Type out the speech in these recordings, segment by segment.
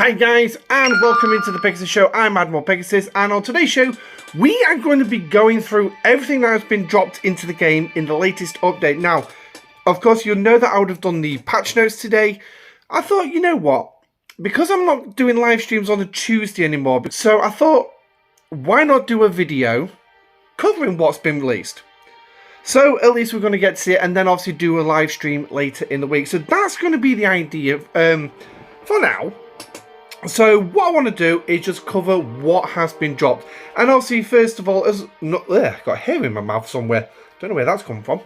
Hi guys, and welcome into the Pegasus Show. I'm Admiral Pegasus, and on today's show, we are going to be going through everything that has been dropped into the game in the latest update. Now, of course, you'll know that I would have done the patch notes today. I thought, you know what? Because I'm not doing live streams on a Tuesday anymore, so I thought, why not do a video covering what's been released? So, at least we're going to get to see it, and then obviously do a live stream later in the week. So that's going to be the idea for now. So what I want to do is just cover what has been dropped. And obviously, first of all, got hair in my mouth somewhere. Don't know where that's come from.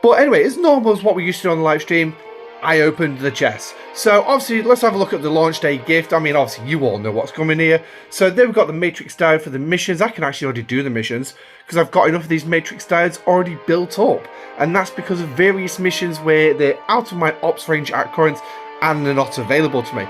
But anyway, as normal as what we used to do on the live stream, I opened the chest. So obviously, let's have a look at the launch day gift. I mean, obviously, you all know what's coming here. So there we've got the Matrix Diode for the missions. I can actually already do the missions because I've got enough of these Matrix Diodes already built up. And that's because of various missions where they're out of my ops range at current and they're not available to me.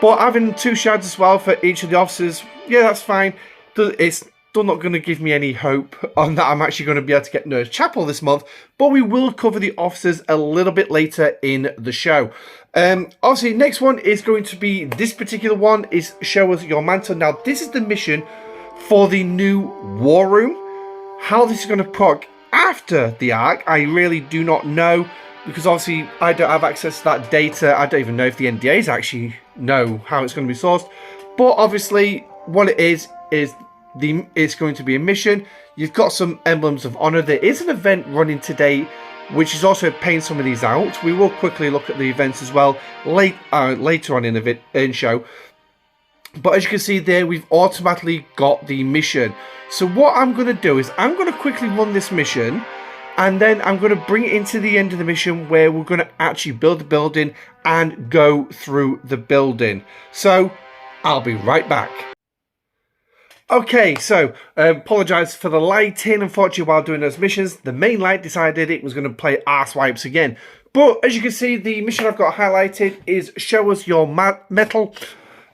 But having 2 shards as well for each of the officers, yeah, that's fine. It's still not going to give me any hope on that I'm actually going to be able to get Nerd Chapel this month. But we will cover the officers a little bit later in the show. Obviously, next one is going to be, this particular one is Show Us Your Mantle. Now, this is the mission for the new War Room. How this is going to proc after the Arc, I really do not know. Because obviously I don't have access to that data. I don't even know if the NDAs actually know how it's going to be sourced. But obviously what it is it's going to be a mission. You've got some emblems of honor. There is an event running today which is also paying some of these out. We will quickly look at the events as well later on in the show. But as you can see there, we've automatically got the mission. So what I'm going to do is I'm going to quickly run this mission. And then I'm going to bring it into the end of the mission where we're going to actually build the building and go through the building. So, I'll be right back. Okay, so, apologise for the lighting. Unfortunately, while doing those missions, the main light decided it was going to play arse wipes again. But, as you can see, the mission I've got highlighted is Show Us Your Metal,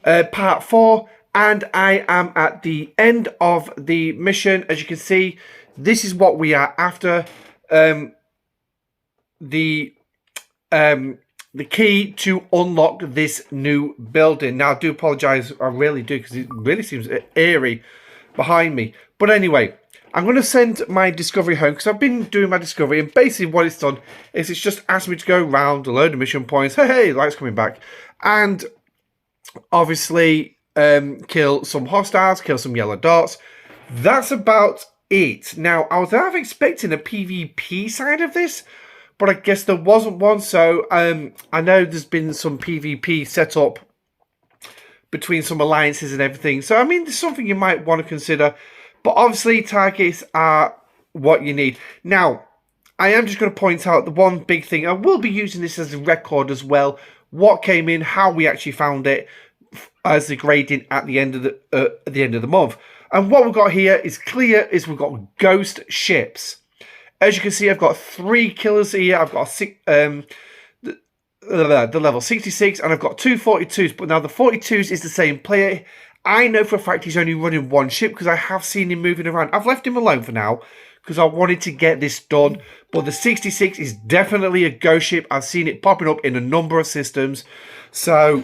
Part 4. And I am at the end of the mission. As you can see, this is what we are after. The key to unlock this new building. Now, I do apologise, I really do, because it really seems eerie behind me. But anyway, I'm going to send my discovery home, because I've been doing my discovery, and basically what it's done is it's just asked me to go around a load of mission points. Hey, light's coming back. And obviously, kill some hostiles, kill some yellow dots. That's about it. Now, I was half expecting a PvP side of this, but I guess there wasn't one. So I know there's been some PvP set up between some alliances and everything. So I mean, there's something you might want to consider. But obviously, targets are what you need. Now, I am just going to point out the one big thing. I will be using this as a record as well. What came in, how we actually found it, as the grading at the end of the month. And what we've got here is clear, is we've got ghost ships. As you can see, I've got 3 killers here. I've got the level 66, and I've got 2 42s. But now the 42s is the same player. I know for a fact he's only running 1 ship because I have seen him moving around. I've left him alone for now because I wanted to get this done. But the 66 is definitely a ghost ship. I've seen it popping up in a number of systems. So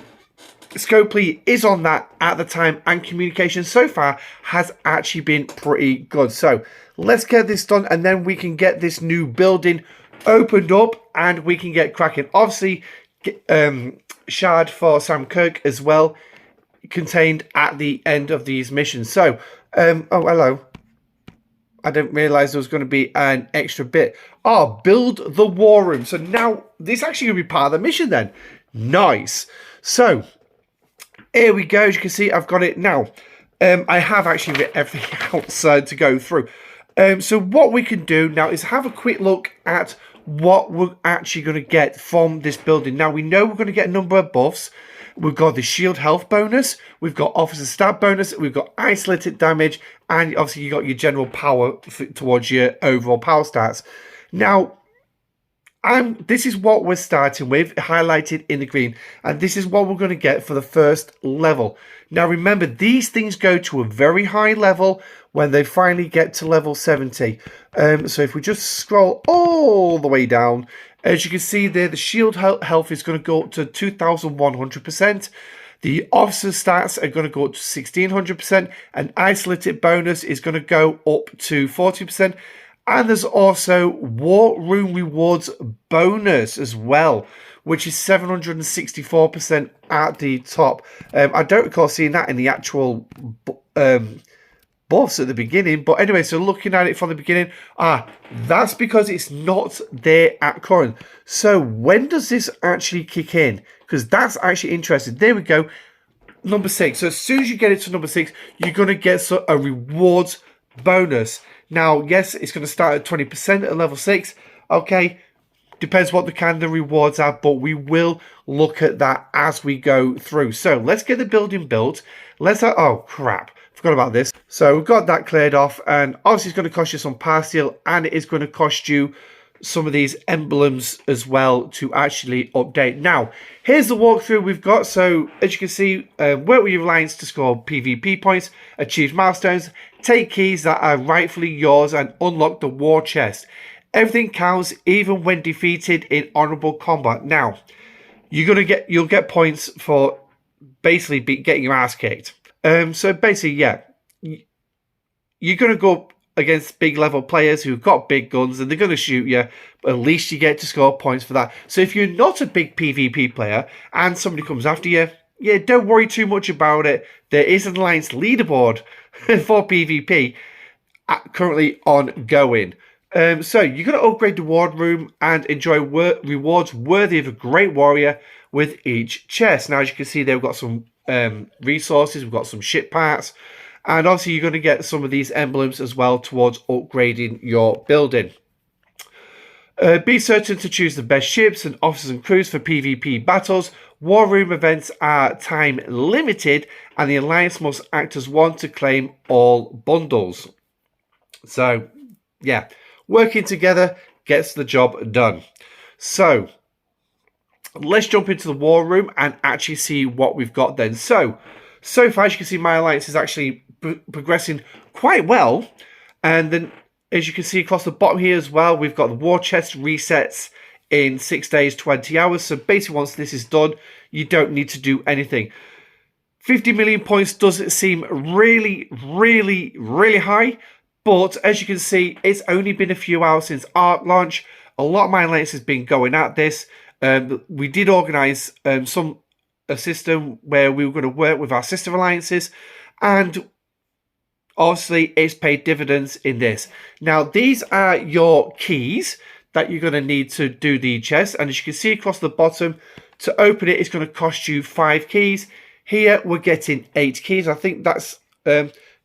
Scopely is on that at the time, and communication so far has actually been pretty good. So let's get this done, and then we can get this new building opened up and we can get cracking. Obviously, shard for Sam Kirk as well contained at the end of these missions. So, oh, hello. I didn't realise there was going to be an extra bit. Oh, build the war room. So now this is actually going to be part of the mission then. Nice. So here we go. As you can see, I've got it now. I have actually written everything outside to go through. So what we can do now is have a quick look at what we're actually going to get from this building. Now, we know we're going to get a number of buffs. We've got the shield health bonus. We've got officer stab bonus. We've got isolated damage. And obviously, you got your general power towards your overall power stats. Now, this is what we're starting with, highlighted in the green, and this is what we're going to get for the first level. Now remember, these things go to a very high level when they finally get to level 70. So if we just scroll all the way down, as you can see there, the shield health is going to go up to 2,100%. The officer stats are going to go up to 1600%, and Isolytic bonus is going to go up to 40%. And there's also War Room Rewards bonus as well, which is 764% at the top. I don't recall seeing that in the actual buffs at the beginning. But anyway, so looking at it from the beginning, that's because it's not there at current. So when does this actually kick in? Because that's actually interesting. There we go. Number 6. So as soon as you get it to number 6, you're going to get a rewards bonus. Now, yes, it's going to start at 20% at level 6. Okay, depends what the kind of rewards are, but we will look at that as we go through. So let's get the building built. Oh, crap. Forgot about this. So we've got that cleared off, and obviously it's going to cost you some power steel, and it is going to cost you some of these emblems as well to actually update. Now, here's the walkthrough we've got. So as you can see, work with your alliance to score PvP points, achieve milestones, take keys that are rightfully yours, and unlock the war chest. Everything counts, even when defeated in honorable combat. Now, you'll get points for basically getting your ass kicked. So basically, yeah, you're going to go against big level players who've got big guns, and they're going to shoot you, but at least you get to score points for that. So if you're not a big PvP player and somebody comes after you, yeah, don't worry too much about it. There is an alliance leaderboard for PvP currently ongoing. So you're going to upgrade the ward room and enjoy rewards worthy of a great warrior with each chest. Now, as you can see, they've got some resources, we've got some ship parts, and obviously you're going to get some of these emblems as well towards upgrading your building. Be certain to choose the best ships and officers and crews for PvP battles. War room events are time limited, and the alliance must act as one to claim all bundles. So, yeah, working together gets the job done. So, let's jump into the war room and actually see what we've got then. So far, as you can see, my alliance is actually progressing quite well. And then, as you can see across the bottom here as well, we've got the war chest resets in 6 days, 20 hours. So basically, once this is done, you don't need to do anything. 50 million points doesn't seem really, really, really high. But as you can see, it's only been a few hours since Arc launch. A lot of my alliance has been going at this. We did organise a system where we were going to work with our sister alliances, and obviously it's paid dividends in this. Now, these are your keys that you're going to need to do the chest, and as you can see across the bottom, to open it, it's going to cost you 5 keys. Here, we're getting 8 keys. I think that's...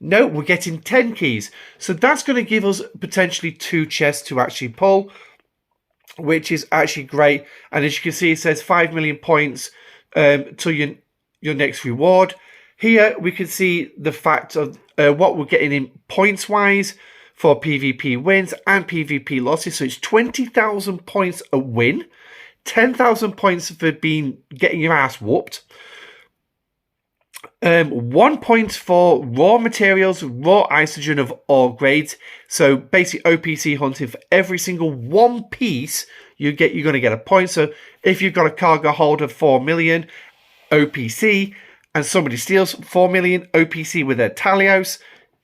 no, we're getting 10 keys. So that's going to give us potentially 2 chests to actually pull, which is actually great. And as you can see, it says 5 million points to your next reward. Here we can see the fact of what we're getting in points wise for PvP wins and PvP losses. So it's 20,000 points a win, 10,000 points for getting your ass whooped. 1 point for raw materials, raw isogen of all grades. So basically OPC hunting, for every single 1 piece you're going to get a point. So if you've got a cargo hold of 4 million OPC and somebody steals 4 million OPC with their Talios,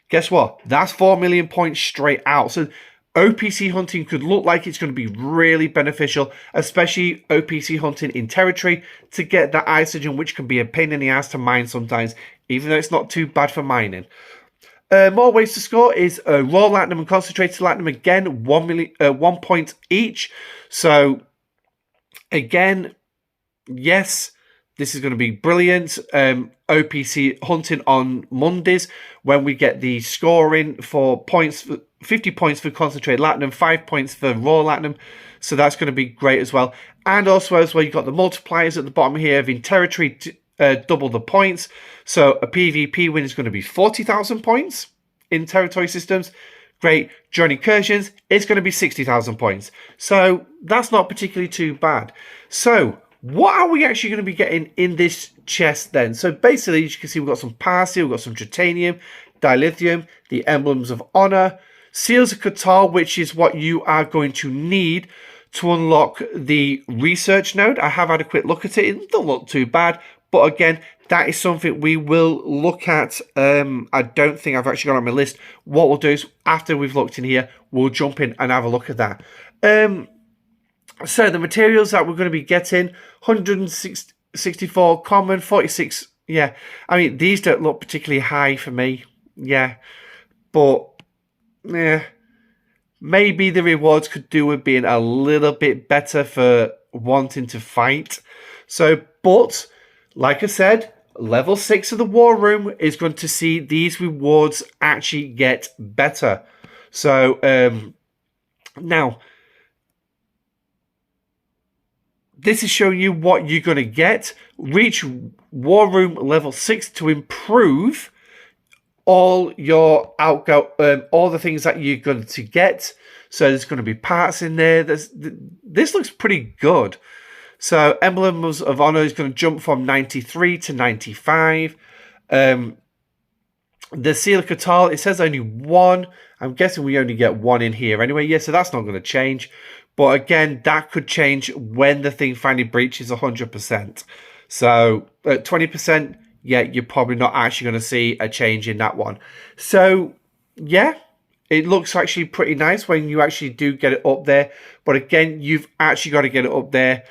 guess what? That's 4 million points straight out. So OPC hunting could look like it's going to be really beneficial, especially OPC hunting in territory to get that isogen, which can be a pain in the ass to mine sometimes, even though it's not too bad for mining. More ways to score is raw latinum and concentrated latinum. Again, 1 point each. So again, yes, this is going to be brilliant. OPC hunting on Mondays when we get the scoring for points, 50 points for concentrated latinum, 5 points for raw latinum. So that's going to be great as well. And also as well, you've got the multipliers at the bottom here of in territory to double the points. So a PvP win is going to be 40,000 points in territory systems. Great. During incursions, it's going to be 60,000 points. So that's not particularly too bad. So what are we actually going to be getting in this chest then? So basically, as you can see, we've got some power steel, we've got some titanium, dilithium, the emblems of honor, seals of Catal, which is what you are going to need to unlock the research node. I have had a quick look at it. It doesn't look too bad, But again, that is something we will look at. I don't think I've actually got on my list. What we'll do is, after we've looked in here, we'll jump in and have a look at that. So the materials that we're going to be getting, 164 common, 46, yeah. I mean, these don't look particularly high for me, yeah. But, yeah, maybe the rewards could do with being a little bit better for wanting to fight. So, but, like I said, level 6 of the War Room is going to see these rewards actually get better. So, now, this is showing you what you're going to get. Reach War Room level 6 to improve all your all the things that you're going to get. So there's going to be parts in there. This looks pretty good. So Emblems of Honor is going to jump from 93 to 95. The Seal of Catal, it says only 1. I'm guessing we only get 1 in here anyway. Yeah, so that's not going to change. But again, that could change when the thing finally breaches 100%. So at 20%, yeah, you're probably not actually going to see a change in that one. So, yeah, it looks actually pretty nice when you actually do get it up there. But again, you've actually got to get it up there.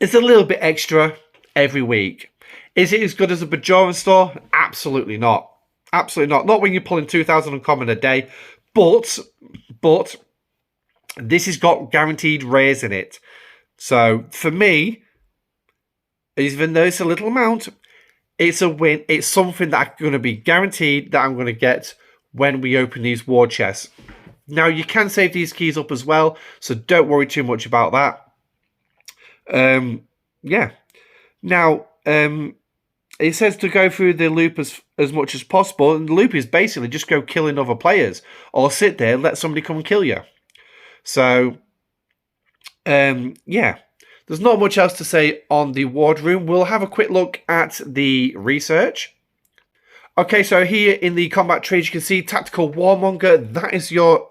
It's a little bit extra every week. Is it as good as a Bajoran store? Absolutely not. Absolutely not. Not when you're pulling 2,000 uncommon a day. But this has got guaranteed rares in it. So, for me, even though it's a little amount, it's a win. It's something that I'm going to be guaranteed that I'm going to get when we open these war chests. Now, you can save these keys up as well, so don't worry too much about that. Yeah. Now, it says to go through the loop as much as possible, and the loop is basically just go killing other players, or sit there and let somebody come and kill you. So, yeah, there's not much else to say on the ward room. We'll have a quick look at the research. Okay, so here in the combat trade, you can see Tactical Warmonger. That is your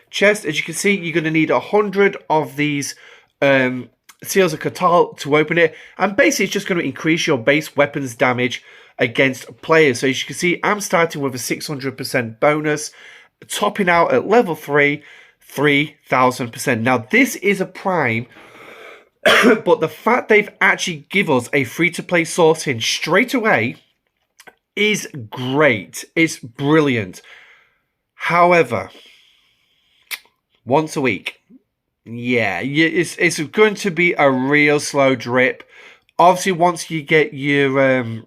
chest. As you can see, you're going to need 100 of these Seals of Catal to open it. And basically, it's just going to increase your base weapons damage against players. So as you can see, I'm starting with a 600% bonus, topping out at level 3, 3,000%. Now, this is a prime, but the fact they've actually give us a free-to-play sorting straight away is great. It's brilliant. However, once a week, yeah, it's going to be a real slow drip. Obviously, once you get your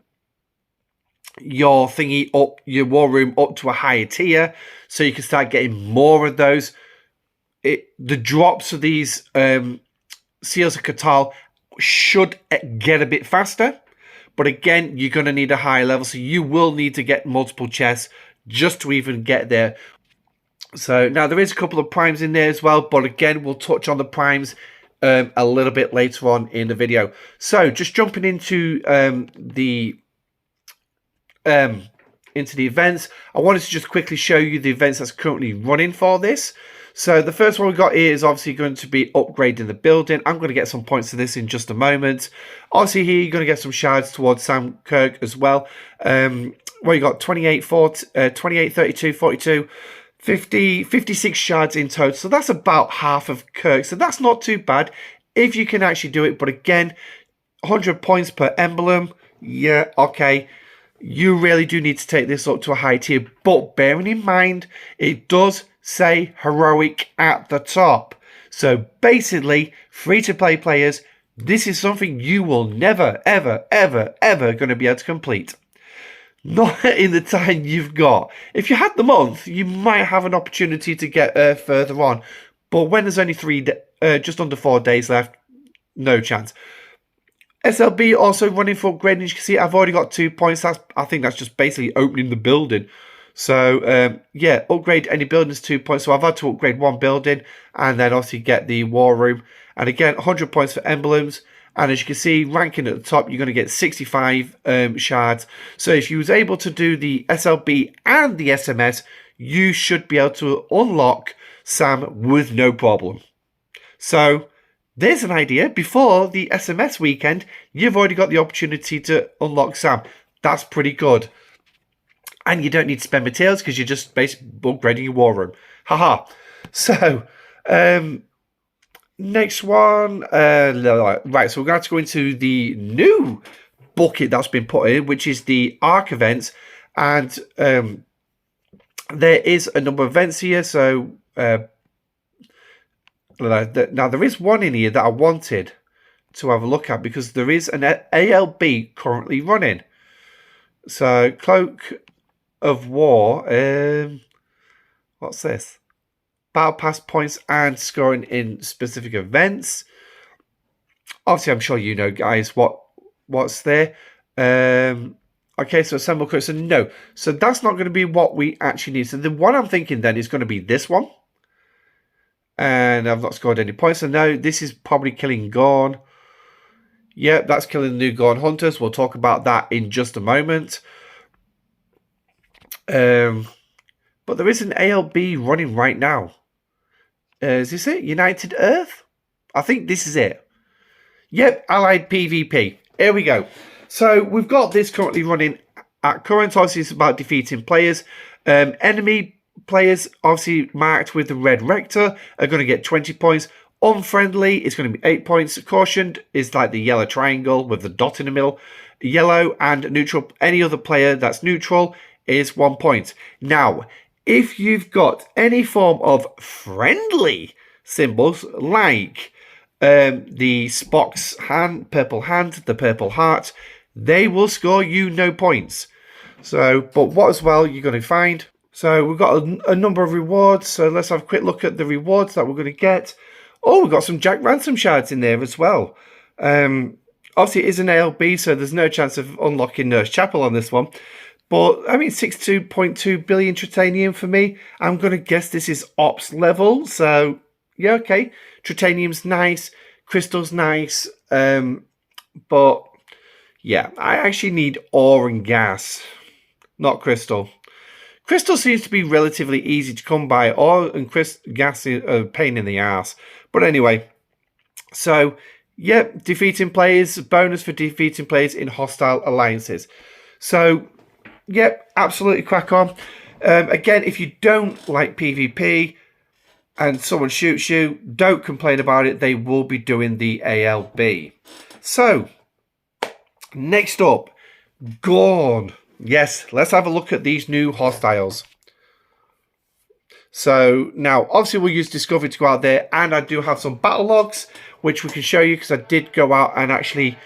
thingy up, your war room up to a higher tier, so you can start getting more of those. The drops of these Seals of Catal should get a bit faster. But again, you're going to need a higher level, so you will need to get multiple chests just to even get there. So now there is a couple of primes in there as well, but again, we'll touch on the primes a little bit later on in the video. So just jumping into the events, I wanted to just quickly show you the events that's currently running for this. So the first one we got here is obviously going to be upgrading the building. I'm going to get some points to this in just a moment. Obviously here you're going to get some shards towards Sam Kirk as well. Well, you got 28, 32, 42, 50, 56 shards in total. So that's about half of Kirk. So that's not too bad if you can actually do it. But again, 100 points per emblem. Yeah, okay. You really do need to take this up to a high tier. But bearing in mind, it does say heroic at the top. So basically, free-to-play players, this is something you will never, ever, ever, ever going to be able to complete. Not in the time you've got. If you had the month, you might have an opportunity to get further on. But when there's only just under 4 days left, no chance. SLB also running for upgrading. As you can see, I've already got 2 points. I think that's just basically opening the building. So, yeah, upgrade any buildings 2 points. So I've had to upgrade one building and then obviously get the war room. And again, 100 points for emblems. And as you can see, ranking at the top, you're going to get 65 shards. So if you was able to do the SLB and the SMS, you should be able to unlock Sam with no problem. So, there's an idea. Before the SMS weekend, you've already got the opportunity to unlock Sam. That's pretty good. And you don't need to spend materials because you're just basically upgrading your war room. Haha. So, next one. Right, so we're going to have to go into the new bucket that's been put in, which is the Arc events. And there is a number of events here. So, now there is one in here that I wanted to have a look at because there is an ALB currently running. So, Cloak of War. What's this? Battle pass points and scoring in specific events. Obviously, I'm sure you know, guys, what's there. Okay, so assemble code. So no, so that's not going to be what we actually need. So the one I'm thinking then is going to be this one. And I've not scored any points. So no, this is probably killing Gorn. Yep, that's killing the new Gorn Hunters. We'll talk about that in just a moment. But there is an ALB running right now. Is this it? United Earth? I think this is it. Yep, Allied PvP. Here we go. So we've got this currently running at current. Obviously, it's about defeating players. Enemy players, obviously marked with the red rector, are going to get 20 points. Unfriendly is going to be 8 points. Cautioned is like the yellow triangle with the dot in the middle. Yellow and neutral. Any other player that's neutral is 1 point. Now, if you've got any form of friendly symbols like the Spock's hand, purple hand, the purple heart, they will score you no points. So, but what as well you're going to find. So we've got a number of rewards. So let's have a quick look at the rewards that we're going to get. Oh, we've got some Jack Ransom shards in there as well. Obviously, it is an ALB, so there's no chance of unlocking Nurse Chapel on this one. But, I mean, 62.2 billion Tritanium for me. I'm going to guess this is Ops level. So, yeah, okay. Tritanium's nice. Crystal's nice. But, yeah, I actually need ore and gas. Not crystal. Crystal seems to be relatively easy to come by. Ore and gas is a pain in the ass. But anyway, so, yep, defeating players. Bonus for defeating players in hostile alliances. So, yep, absolutely crack on. Again, if you don't like PvP and someone shoots you, don't complain about it. They will be doing the ALB. So, next up, Gorn. Yes, let's have a look at these new hostiles. So, now, obviously we'll use Discovery to go out there, and I do have some battle logs, which we can show you, because I did go out and actually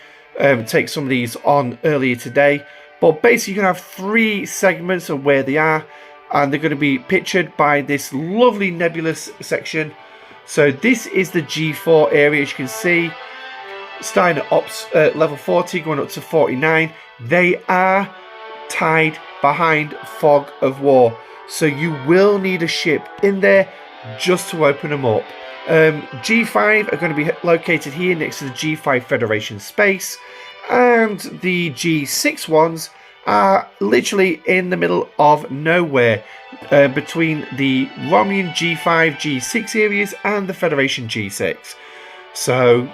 take some of these on earlier today. But basically, you can have 3 segments of where they are, and they're going to be pictured by this lovely nebulous section. So this is the G4 area, as you can see, starting at Ops level 40, going up to 49. They are tied behind Fog of War, so you will need a ship in there just to open them up. G5 are going to be located here next to the G5 Federation space. And the G6 ones are literally in the middle of nowhere, between the Romulan G5, G6 areas and the Federation G6. So,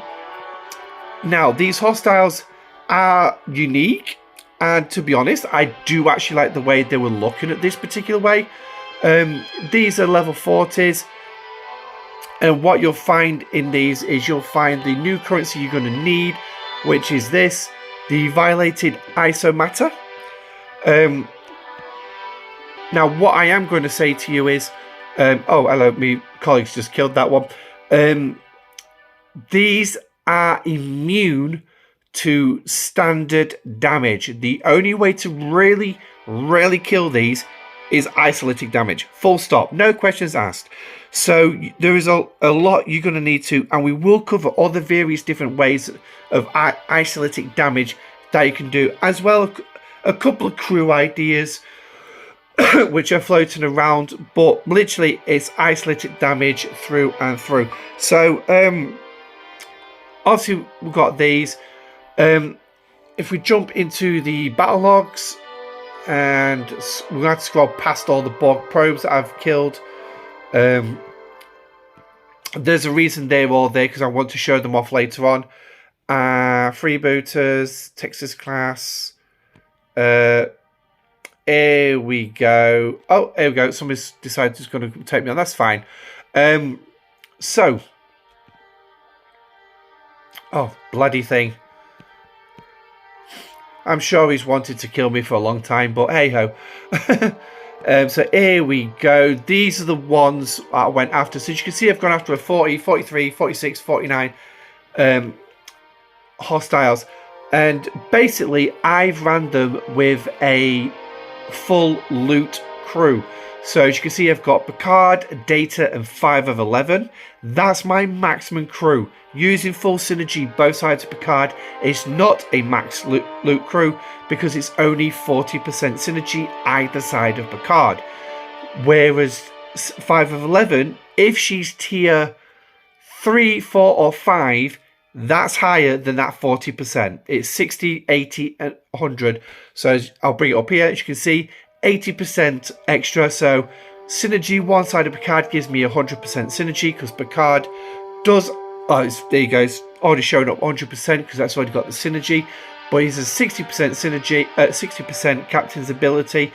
now these hostiles are unique, and to be honest, I do actually like the way they were looking at this particular way. These are level 40s, and what you'll find in these is you'll find the new currency you're going to need, which is this, the Violated Isomatter. Now, what I am going to say to you is, oh, hello, my colleagues just killed that one. These are immune to standard damage. The only way to really kill these is Isolytic damage. Full stop. No questions asked. So there is a lot you're going to need to, and we will cover all the various different ways of Isolytic damage that you can do, as well a couple of crew ideas which are floating around, but literally it's Isolytic damage through and through. So obviously we've got these. If we jump into the battle logs, and we're going to scroll past all the Borg probes that I've killed. There's a reason they're all there, because I want to show them off later on. Freebooters, Texas class. Here we go. Oh, here we go. Somebody's decided it's going to take me on. That's fine. So. Oh, bloody thing. I'm sure he's wanted to kill me for a long time, but hey-ho. So here we go. These are the ones I went after. So as you can see, I've gone after a 40, 43, 46, 49 hostiles. And basically, I've ran them with a full loot crew. So as you can see, I've got Picard, Data, and 5 of 11. That's my maximum crew. Using full synergy both sides of Picard is not a max loot crew, because it's only 40% synergy either side of Picard. Whereas 5 of 11, if she's tier 3, 4, or 5, that's higher than that 40%. It's 60, 80, and 100. So I'll bring it up here. As you can see, 80% extra. So synergy, one side of Picard gives me 100% synergy, because Picard does... Oh, there you go. It's already showing up 100% because that's already got the synergy. But he's a 60% synergy, 60% captain's ability.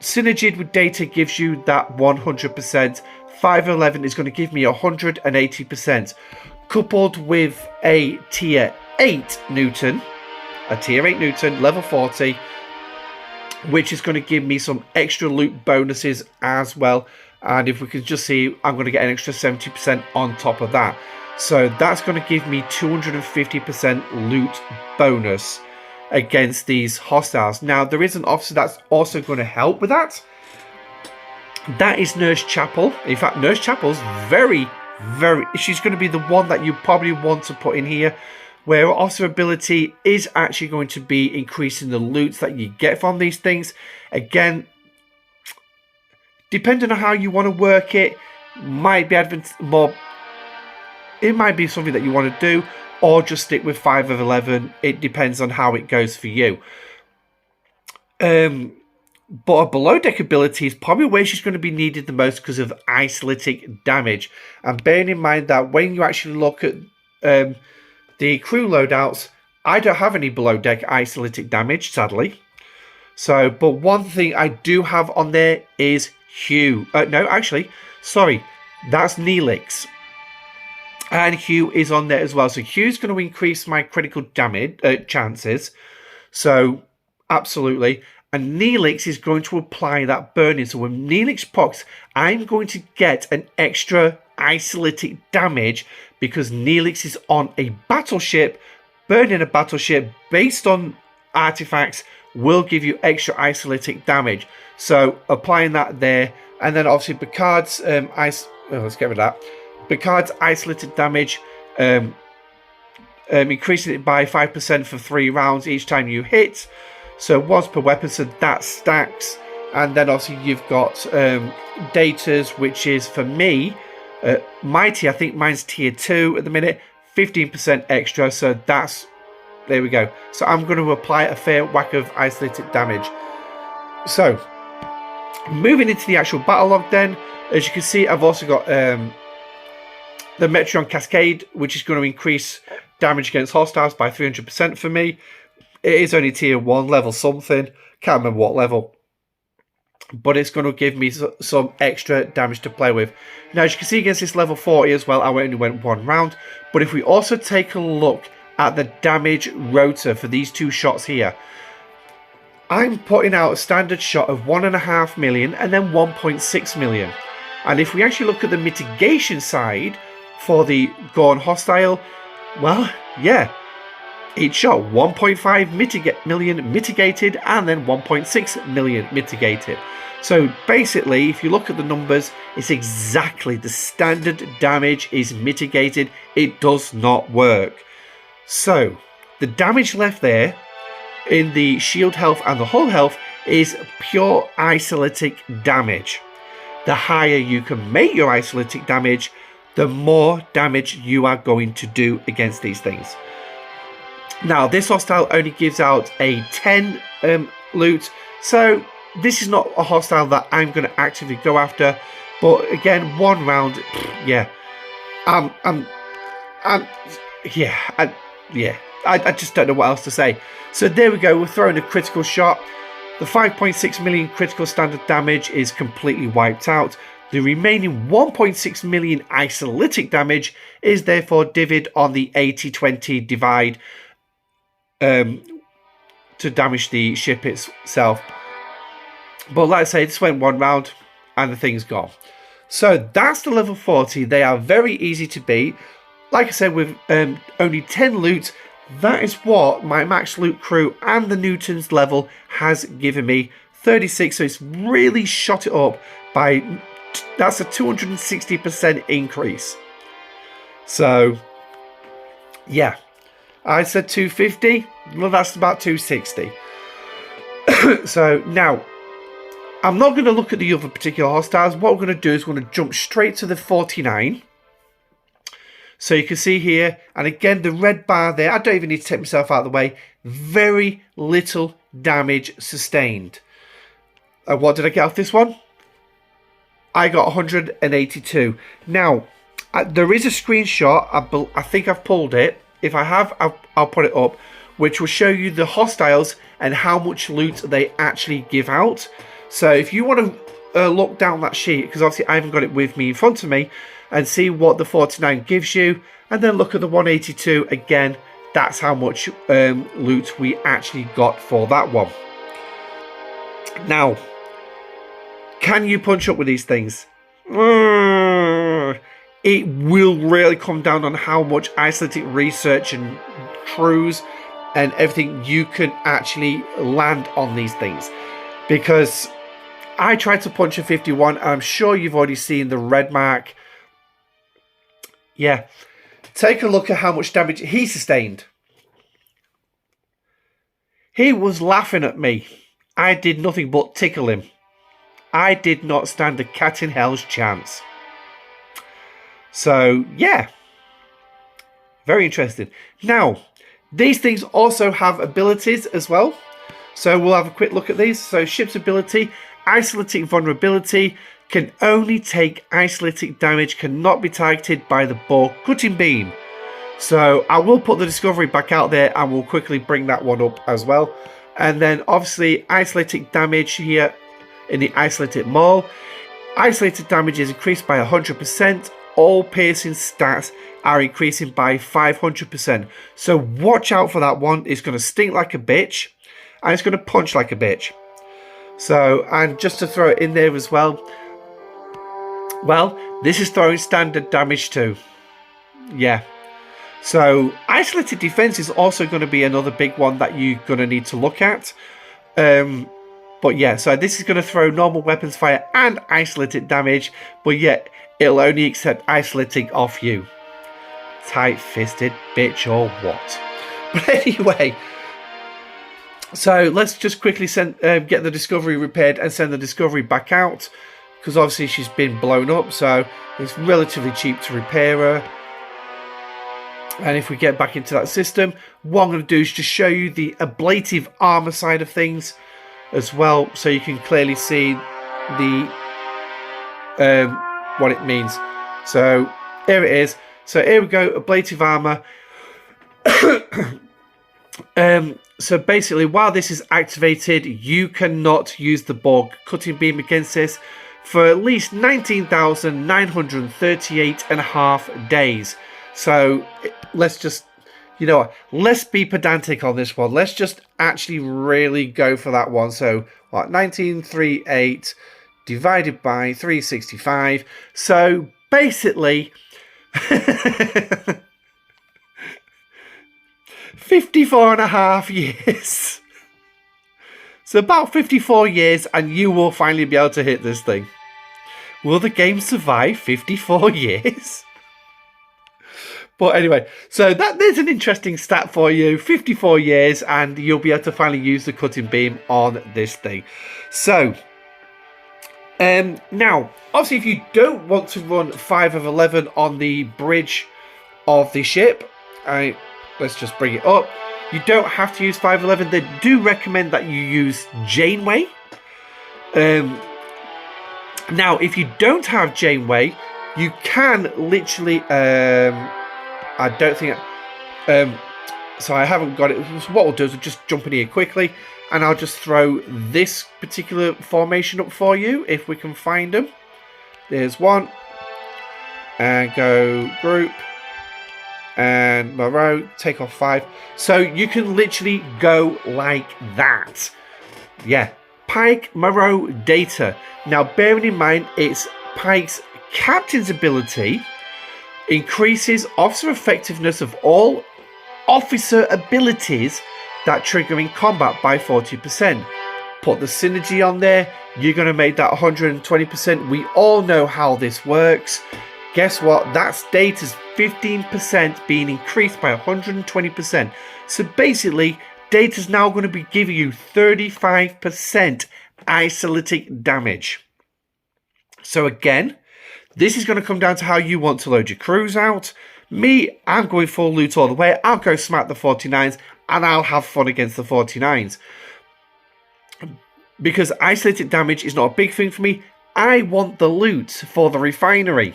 Synergied with Data gives you that 100%. 511 is going to give me 180%. Coupled with a tier 8 Newton, level 40, which is going to give me some extra loot bonuses as well. And if we can just see, I'm going to get an extra 70% on top of that. So that's going to give me 250% loot bonus against these hostiles. Now, there is an officer that's also going to help with that. That is Nurse Chapel. In fact, Nurse Chapel's very... she's going to be the one that you probably want to put in here, where her officer ability is actually going to be increasing the loot that you get from these things. Again, depending on how you want to work it, might be more. It might be something that you want to do, or just stick with 5 of 11. It depends on how it goes for you. But a below deck ability is probably where she's going to be needed the most, because of Isolytic damage. And bearing in mind that when you actually look at the crew loadouts, I don't have any below deck Isolytic damage, sadly. So, but one thing I do have on there is Hugh. No, actually, sorry, that's Neelix. And Hugh is on there as well. So Hugh's going to increase my critical damage chances. So, absolutely. And Neelix is going to apply that burning. So when Neelix procs, I'm going to get an extra Isolytic damage, because Neelix is on a battleship. Burning a battleship based on artifacts will give you extra Isolytic damage. So applying that there. And then obviously Picard's let's get rid of that. Picard's Isolytic damage, increasing it by 5% for 3 rounds each time you hit. So once per weapon, so that stacks. And then obviously you've got Data's, which is for me, my tier, I think mine's tier 2 at the minute, 15% extra. So that's, there we go. So I'm going to apply a fair whack of Isolytic damage. So moving into the actual battle log then, as you can see, I've also got the Metron Cascade, which is going to increase damage against hostiles by 300% for me. It is only tier 1, level something. Can't remember what level. But it's going to give me some extra damage to play with. Now, as you can see against this level 40 as well, I only went 1 round. But if we also take a look at the damage rotor for these 2 shots here, I'm putting out a standard shot of 1.5 million and then 1.6 million. And if we actually look at the mitigation side for the Gorn Hostile, well, yeah, each shot 1.5 million mitigated and then 1.6 million mitigated. So basically, if you look at the numbers, it's exactly the standard damage is mitigated. It does not work. So the damage left there in the shield health and the hull health is pure Isolytic damage. The higher you can make your Isolytic damage, the more damage you are going to do against these things. Now, this hostile only gives out a 10 loot, so this is not a hostile that I'm going to actively go after. But again, 1 round, yeah. Um, um, um, yeah, I just don't know what else to say. So there we go, we're throwing a critical shot. The 5.6 million critical standard damage is completely wiped out. The remaining 1.6 million isolytic damage is therefore divvied on the 80-20 divide to damage the ship itself. But like I say, this went one round and the thing's gone. So that's the level 40. They are very easy to beat. Like I said, with only 10 loot, that is what my max loot crew and the Newton's level has given me. 36, so it's really shot it up by, that's a 260% increase. So, yeah. I said 250, well that's about 260. So, now, I'm not going to look at the other particular hostiles. What we're going to do is we're going to jump straight to the 49. So you can see here, and again, the red bar there, I don't even need to take myself out of the way. Very little damage sustained. What did I get off this one? I got 182. Now, there is a screenshot. I think I've pulled it. If I have, I'll put it up, which will show you the hostiles and how much loot they actually give out. So if you want to look down that sheet, because obviously I haven't got it with me in front of me, and see what the 49 gives you, and then look at the 182 again. That's how much loot we actually got for that one. Now, can you punch up with these things? It will really come down on how much isolytic research and crews and everything you can actually land on these things. Because I tried to punch a 51, and I'm sure you've already seen the red mark. Yeah, take a look at how much damage he sustained. He was laughing at me. I did nothing but tickle him. I did not stand a cat in hell's chance. So, yeah. Very interesting. Now, these things also have abilities as well. So, we'll have a quick look at these. So, ship's ability, isolytic vulnerability, can only take isolytic damage, cannot be targeted by the Borg cutting beam. So I will put the discovery back out there and we'll quickly bring that one up as well. And then obviously isolytic damage here in the isolytic maul. Isolated damage is increased by 100%. All piercing stats are increasing by 500%. So watch out for that one. It's going to stink like a bitch and it's going to punch like a bitch. So, and just to throw it in there as well, this is throwing standard damage too. Yeah. So, isolated defense is also going to be another big one that you're going to need to look at. But yeah, so this is going to throw normal weapons fire and isolated damage. But yet, it'll only accept isolating off you. Tight-fisted bitch or what? But anyway, so let's just quickly get the Discovery repaired and send the Discovery back out. Because obviously she's been blown up, so it's relatively cheap to repair her. And if we get back into that system, what I'm going to do is just show you the Ablative Armor side of things as well, so you can clearly see the what it means. So here it is. So here we go, Ablative Armor. So basically, while this is activated, you cannot use the Borg cutting beam against this for at least 19,938.5 days. So let's just, you know what, let's be pedantic on this one. Let's just actually really go for that one. So what, 1938 divided by 365. So basically 54.5 years. So about 54 years and you will finally be able to hit this thing. Will the game survive 54 years? But anyway, so there's an interesting stat for you. 54 years and you'll be able to finally use the cutting beam on this thing. So, now, obviously if you don't want to run 5 of 11 on the bridge of the ship, let's just bring it up. You don't have to use 511. They do recommend that you use Janeway. Now, if you don't have Janeway, You can literally, I don't think, so I haven't got it. So what we'll do is we'll just jump in here quickly, and I'll just throw this particular formation up for you, if we can find them. There's one, and go group, and Moreau, take off 5. So you can literally go like that. Yeah, Pike Moreau data. Now bearing in mind it's Pike's captain's ability, increases officer effectiveness of all officer abilities that trigger in combat by 40%. Put the synergy on there, you're going to make that 120%. We all know how this works. Guess what? That's data's 15% being increased by 120%. So basically, data's now going to be giving you 35% isolytic damage. So again, this is going to come down to how you want to load your crews out. Me, I'm going full loot all the way. I'll go smack the 49s and I'll have fun against the 49s. Because isolytic damage is not a big thing for me. I want the loot for the refinery.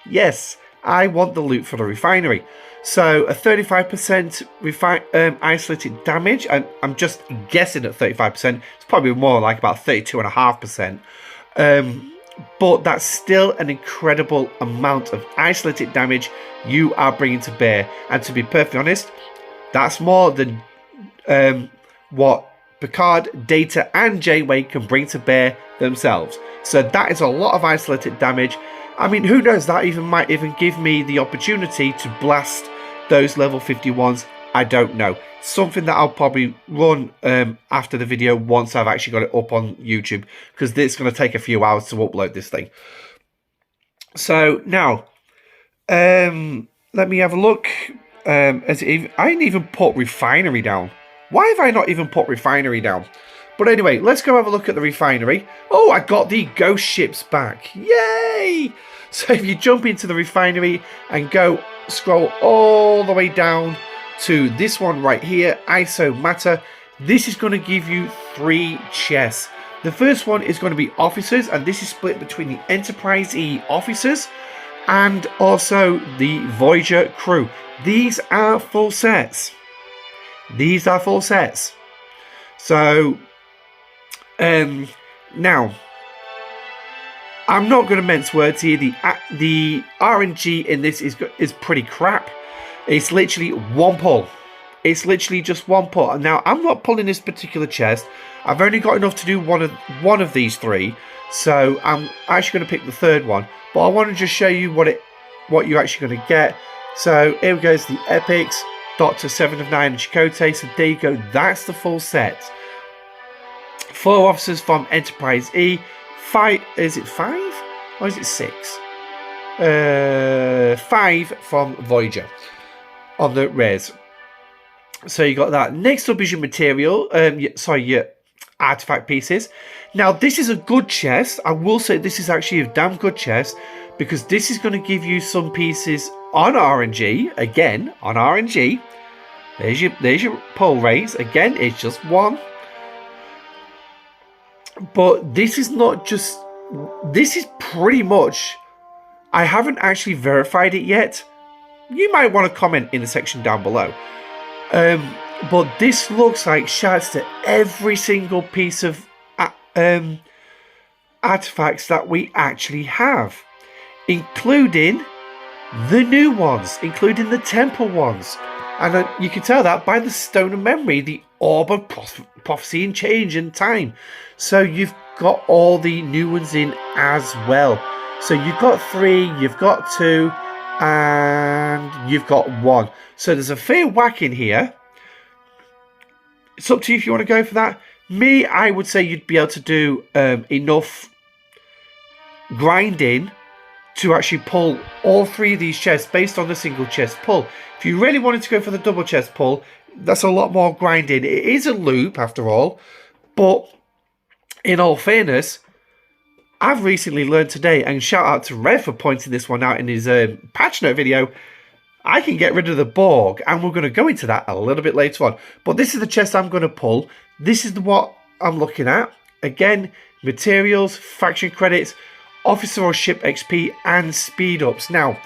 Yes, I want the loot for the refinery. So a 35% isolytic damage, and I'm just guessing at 35%. It's probably more like about 32.5%. But that's still an incredible amount of isolytic damage you are bringing to bear. And to be perfectly honest, that's more than what Picard, Data and Janeway can bring to bear themselves. So that is a lot of isolytic damage. I mean, who knows, that might even give me the opportunity to blast those level 51s. I don't know. Something that I'll probably run after the video once I've actually got it up on YouTube, because it's going to take a few hours to upload this thing. So now, let me have a look. I didn't even put refinery down. Why have I not even put refinery down? But anyway, let's go have a look at the refinery. Oh, I got the ghost ships back. Yay! So if you jump into the refinery and go scroll all the way down to this one right here, ISO Matter, this is going to give you 3 chests. The first one is going to be officers, and this is split between the Enterprise E officers and also the Voyager crew. These are full sets. These are full sets. So now, I'm not going to mince words here. The RNG in this is pretty crap. It's literally one pull. It's literally just one pull. Now, I'm not pulling this particular chest. I've only got enough to do one of these 3. So I'm actually going to pick the third one. But I want to just show you what you're actually going to get. So here we go. It's the Epics, Doctor 7 of 9 and Chakotay. So there you go. That's the full set. 4 officers from Enterprise E. 5, is it 5 or is it 6? 5 from Voyager on the rares. So you got that. Next up is your material. Your artifact pieces. Now this is a good chest. I will say this is actually a damn good chest, because this is going to give you some pieces on RNG. Again, on RNG. There's your pull rates. Again, it's just one. But this is not just... This is pretty much... I haven't actually verified it yet. You might want to comment in the section down below. But this looks like shouts to every single piece of artifacts that we actually have. Including the new ones. Including the temple ones. And you can tell that by the Stone of Memory, the Orb of Prophecy and Change and Time. So you've got all the new ones in as well. So you've got 3, you've got 2, and you've got 1. So there's a fair whack in here. It's up to you if you want to go for that. Me, I would say you'd be able to do enough grinding to actually pull all 3 of these chests based on the single chest pull. If you really wanted to go for the double chest pull, that's a lot more grinding. It is a loop after all, but in all fairness, I've recently learned today, and shout out to Rev for pointing this one out in his patch note video, I can get rid of the Borg, and we're going to go into that a little bit later on. But this is the chest I'm going to pull. This is what I'm looking at. Again, materials, faction credits, officer or ship XP, and speed ups. Now,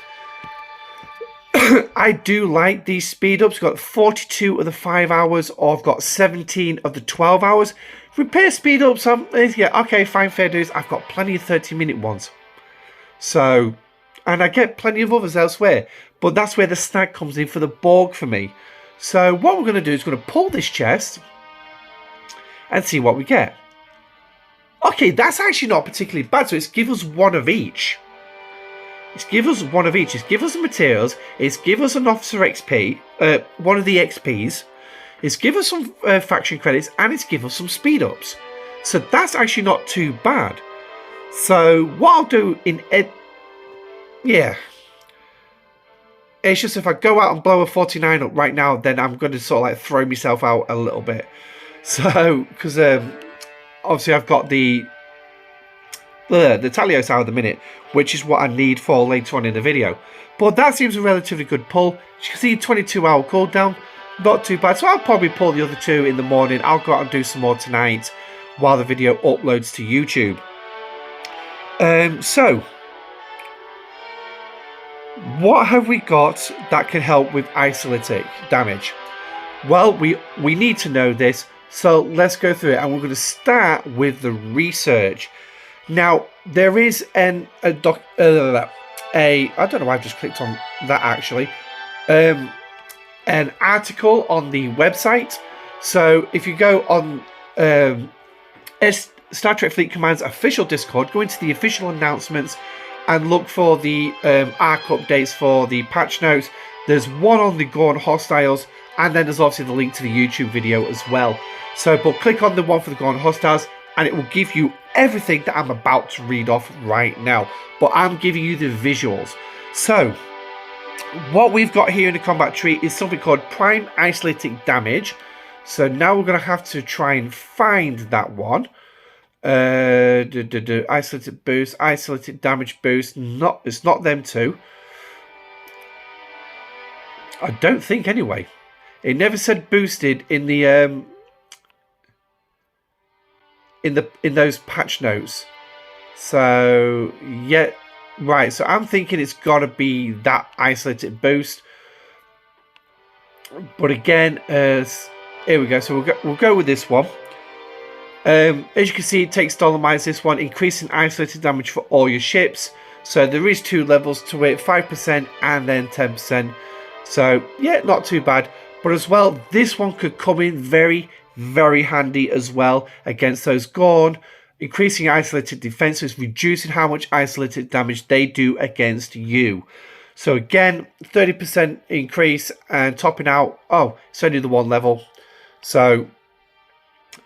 I do like these speed ups. I've got 42 of the 5 hours, or I've got 17 of the 12 hours. Repair speed ups, yeah, okay, fine, fair dues. I've got plenty of 30-minute ones. So, and I get plenty of others elsewhere. But that's where the snag comes in for the Borg for me. So what we're going to do is we're going to pull this chest and see what we get. Okay, that's actually not particularly bad. So it's give us one of each. It's give us one of each. It's give us the materials. It's give us an officer XP, one of the XPs. It's give us some faction credits, and it's give us some speed ups. So that's actually not too bad. So what I'll do yeah, it's just if I go out and blow a 49 up right now, then I'm going to sort of like throw myself out a little bit. So because obviously I've got the Talios out at the minute, which is what I need for later on in the video. But that seems a relatively good pull. As you can see, 22-hour cooldown, not too bad. So I'll probably pull the other two in the morning. I'll go out and do some more tonight while the video uploads to YouTube. So what have we got that can help with Isolytic damage? Well, we need to know this, so let's go through it, and we're going to start with the research. Now, there is I don't know why I've just clicked on that actually, an article on the website. So if you go on Star Trek Fleet Command's official Discord, go into the official announcements and look for the ARC updates for the patch notes. There's one on the Gorn Hostiles, and then there's obviously the link to the YouTube video as well. So, but click on the one for the Gorn Hostiles, and it will give you everything that I'm about to read off right now. But I'm giving you the visuals. So, what we've got here in the combat tree is something called Prime Isolytic Damage. So now we're going to have to try and find that one. Isolytic boost, Isolytic damage boost. It's not them two. I don't think anyway. It never said boosted in the in those patch notes. So yeah, right. So I'm thinking it's got to be that Isolytic boost. But again, here we go. So we'll go with this one. As you can see, it takes Dolomite, this one, increasing isolated damage for all your ships. So there is 2 levels to it, 5% and then 10%. So yeah, not too bad. But as well, this one could come in very, very handy as well against those Gorn. Increasing isolated defenses, reducing how much isolated damage they do against you. So again, 30% increase and topping out. Oh, it's only the 1 level. So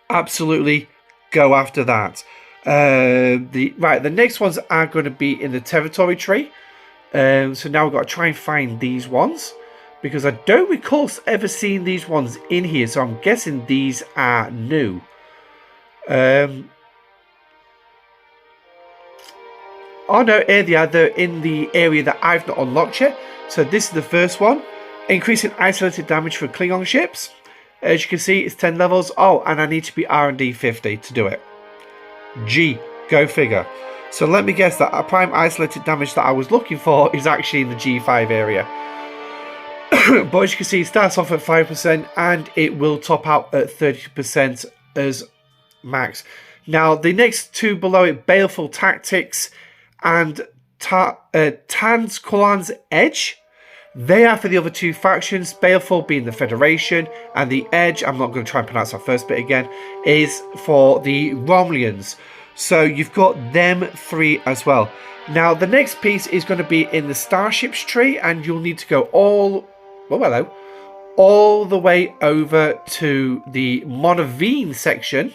absolutely go after that. The next ones are going to be in the territory tree. So now we've got to try and find these ones, because I don't recall ever seeing these ones in here. So I'm guessing these are new. Oh no, here they are. They're in the area that I've not unlocked yet. So this is the first one. Increasing isolated damage for Klingon ships. As you can see, it's 10 levels. Oh, and I need to be R&D 50 to do it. G, go figure. So let me guess that a prime isolated damage that I was looking for is actually in the G5 area. But as you can see, it starts off at 5% and it will top out at 30% as max. Now, the next two below it, Baleful Tactics and Tan's Kulan's Edge. They are for the other two factions, Baleful being the Federation, and the Edge, I'm not going to try and pronounce that first bit again, is for the Romulans. So you've got them 3 as well. Now the next piece is going to be in the Starships tree, and you'll need to go all the way over to the Monaveen section,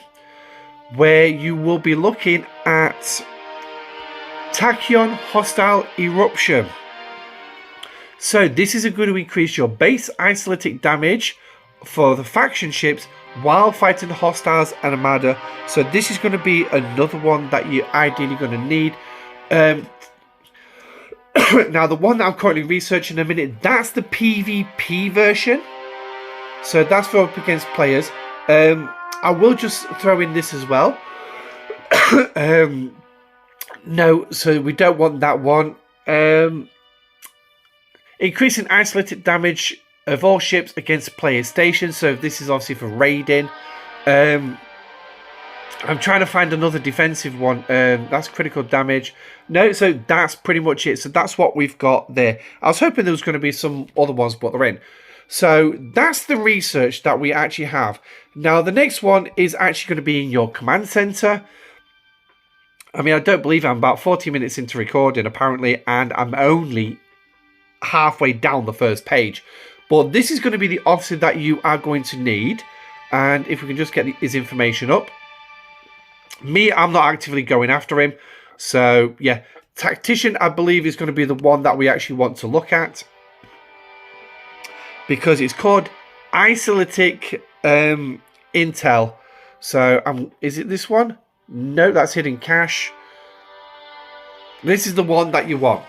where you will be looking at Tachyon Hostile Eruption. So this is going to increase your base isolytic damage for the faction ships while fighting the Hostiles and Armada. So this is going to be another one that you're ideally going to need. Now the one that I'm currently researching in a minute, that's the PvP version. So that's for up against players. I will just throw in this as well. No, so we don't want that one. Increasing isolated damage of all ships against player stations. So this is obviously for raiding. I'm trying to find another defensive one. That's critical damage. No, so that's pretty much it. So that's what we've got there. I was hoping there was going to be some other ones, but they're in. So that's the research that we actually have. Now, the next one is actually going to be in your command center. I mean, I don't believe I'm about 40 minutes into recording, apparently, and I'm only halfway down the first page. But this is going to be the officer that you are going to need. And if we can just get his information up. Me, I'm not actively going after him. So, yeah. Tactician, I believe, is going to be the one that we actually want to look at. Because it's called Isolytic Intel. So, is it this one? No, that's hidden cache. This is the one that you want.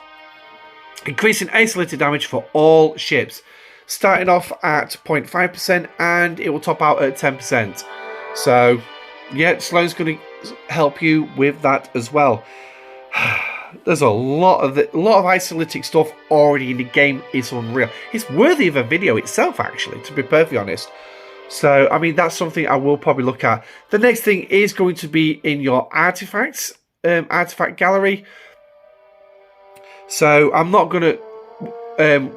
Increasing isolated damage for all ships. Starting off at 0.5% and it will top out at 10%. So, yeah, Sloan's going to help you with that as well. There's a lot of isolytic stuff already in the game. It's unreal. It's worthy of a video itself, actually, to be perfectly honest. So, I mean, that's something I will probably look at. The next thing is going to be in your artifacts, artifact gallery. So, I'm not going to...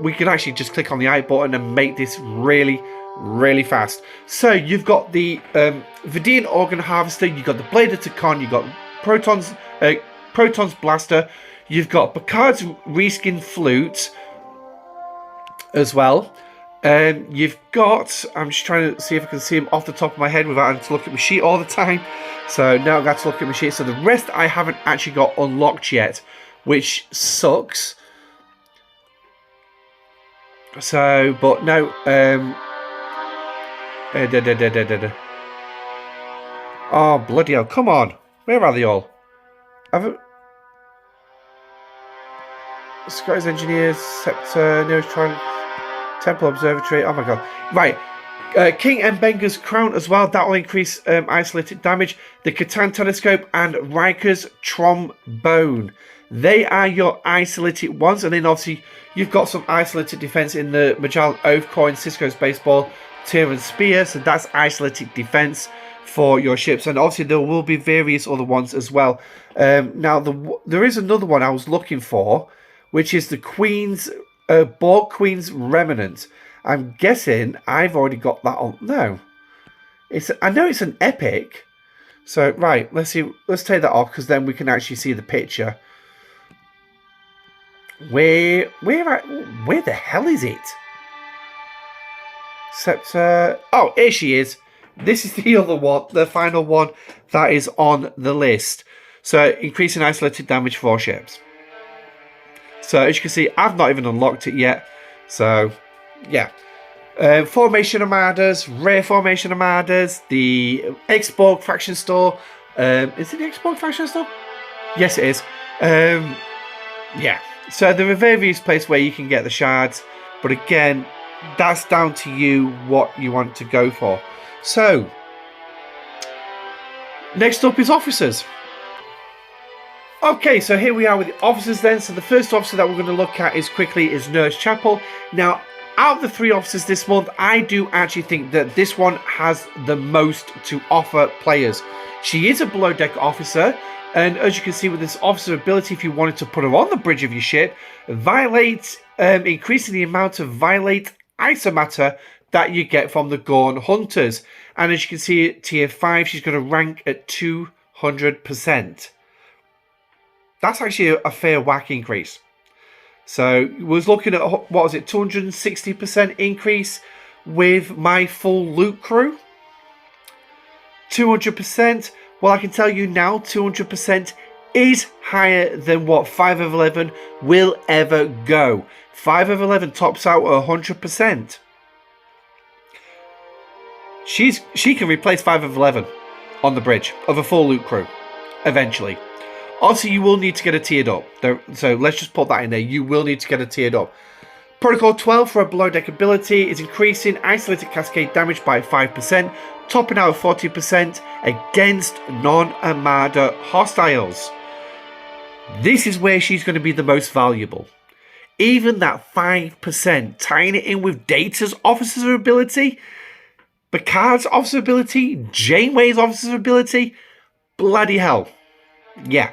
we can actually just click on the I button and make this really, really fast. So, you've got the Vidian Organ Harvester, you've got the Blade of Takon, you've got Proton's Blaster, you've got Picard's Reskin Flute as well. You've got, I'm just trying to see if I can see him off the top of my head without having to look at my sheet all the time. So now I've got to look at my sheet. So the rest I haven't actually got unlocked yet, which sucks. So, but no, oh, bloody hell, come on. Where are they all? Scottish Engineers, Scepter, Neutron, Temple Observatory. Oh my god. Right. King Mbenga's Crown as well. That will increase isolated damage. The Catan Telescope and Riker's Trombone. They are your isolated ones. And then obviously you've got some isolated defense in the Magellan Oath Coin, Cisco's Baseball, Tyrian Spear. So that's isolated defense for your ships. And obviously there will be various other ones as well. Now there is another one I was looking for, which is the Queen's Borg Queen's Remnant. I'm guessing I've already got that on. No, I know it's an epic. So right, let's see. Let's take that off because then we can actually see the picture. Where the hell is it? Scepter. Oh, here she is. This is the other one, the final one that is on the list. So increasing isolated damage for ships. So as you can see, I've not even unlocked it yet. So, yeah. Formation Armadas, Rare Formation Armadas, the X-Borg Faction Store. Is it the X-Borg Faction Store? Yes, it is. Yeah. So there are various places where you can get the shards. But again, that's down to you what you want to go for. So, next up is officers. Okay, so here we are with the officers then. So the first officer that we're going to look at is Nurse Chapel. Now, out of the 3 officers this month, I do actually think that this one has the most to offer players. She is a below deck officer, and as you can see with this officer ability, if you wanted to put her on the bridge of your ship, increasing the amount of violate isomatter that you get from the Gorn Hunters. And as you can see at tier 5, she's going to rank at 200%. That's actually a fair whack increase. So, we was looking at, what was it, 260% increase with my full loot crew. 200%. Well, I can tell you now, 200% is higher than what 5 of 11 will ever go. 5 of 11 tops out at 100%. She can replace 5 of 11 on the bridge of a full loot crew, eventually. Obviously, you will need to get it tiered up. So let's just put that in there. You will need to get it tiered up. Protocol 12 for a below deck ability is increasing isolated cascade damage by 5%, topping out at 40% against non-Armada hostiles. This is where she's going to be the most valuable. Even that 5%, tying it in with Data's officer ability, Picard's officer ability, Janeway's officer ability, bloody hell. Yeah.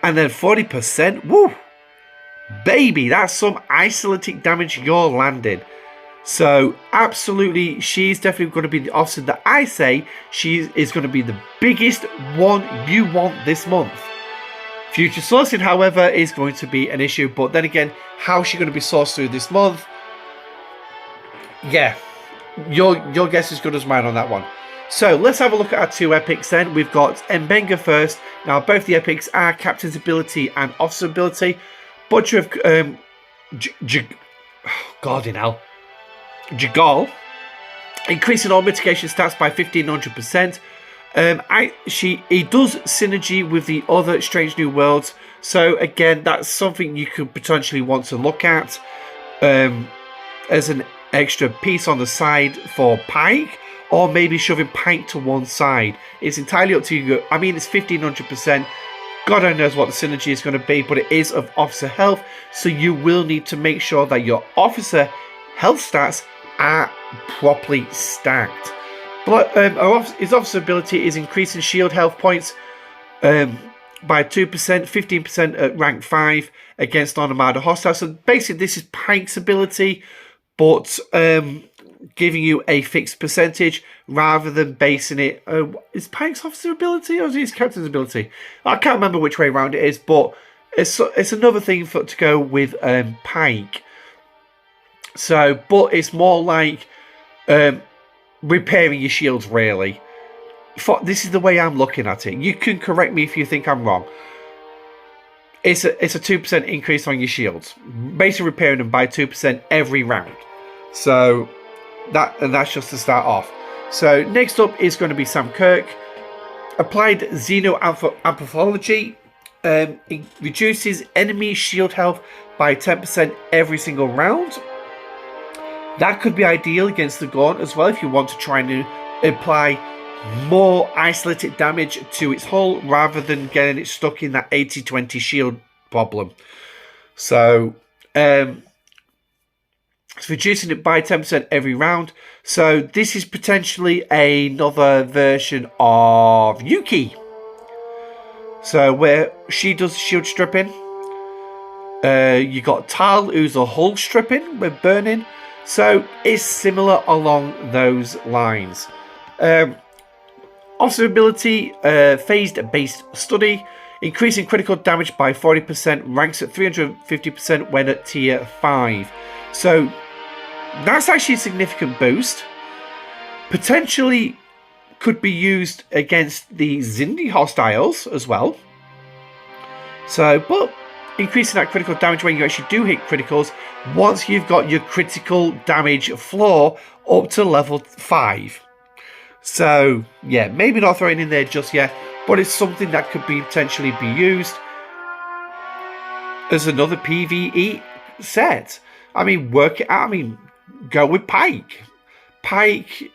And then 40%, woo! Baby, that's some Isolytic damage you're landing. So, absolutely, she's definitely going to be the officer that I say she is going to be the biggest one you want this month. Future sourcing, however, is going to be an issue. But then again, how's she going to be sourced through this month? Yeah, your guess is as good as mine on that one. So let's have a look at our two epics then. We've got Mbenga first. Now, both the epics are Captain's ability and Officer ability. Butcher of... Jagal. Increasing all mitigation stats by 1500%. He does synergy with the other Strange New Worlds, so again, that's something you could potentially want to look at as an extra piece on the side for Pike, or maybe shoving Pike to one side. It's entirely up to you. I mean, it's 1500%. God only knows what the synergy is going to be, but it is of officer health, so you will need to make sure that your officer health stats are properly stacked. But his officer ability is increasing shield health points by 2%, 15% at rank 5 against non-Armada hostiles. So basically this is Pike's ability, but giving you a fixed percentage rather than basing it... is Pike's officer ability or is it his captain's ability? I can't remember which way around it is, but it's another thing to go with Pike. So, but it's more like... repairing your shields, really. This is the way I'm looking at it. You can correct me if you think I'm wrong. It's a 2% increase on your shields, basically repairing them by 2% every round. So that's just to start off. So next up is going to be Sam Kirk. Applied Xeno Amplifiology. It reduces enemy shield health by 10% every single round. That could be ideal against the Gorn as well if you want to try and apply more Isolytic damage to its hull rather than getting it stuck in that 80-20 shield problem. So it's reducing it by 10% every round. So this is potentially another version of Yuki. So where she does shield stripping. You got Tal, who's a hull stripping with burning. So it's similar along those lines. Officer ability, phased-based study, increasing critical damage by 40%, ranks at 350% when at tier 5. So that's actually a significant boost. Potentially could be used against the Xindi hostiles as well. So, but increasing that critical damage when you actually do hit criticals once you've got your critical damage floor up to level 5. So, yeah, maybe not throwing in there just yet, but it's something that could be potentially be used as another PvE set. I mean, work it out. I mean, go with Pike. Pike,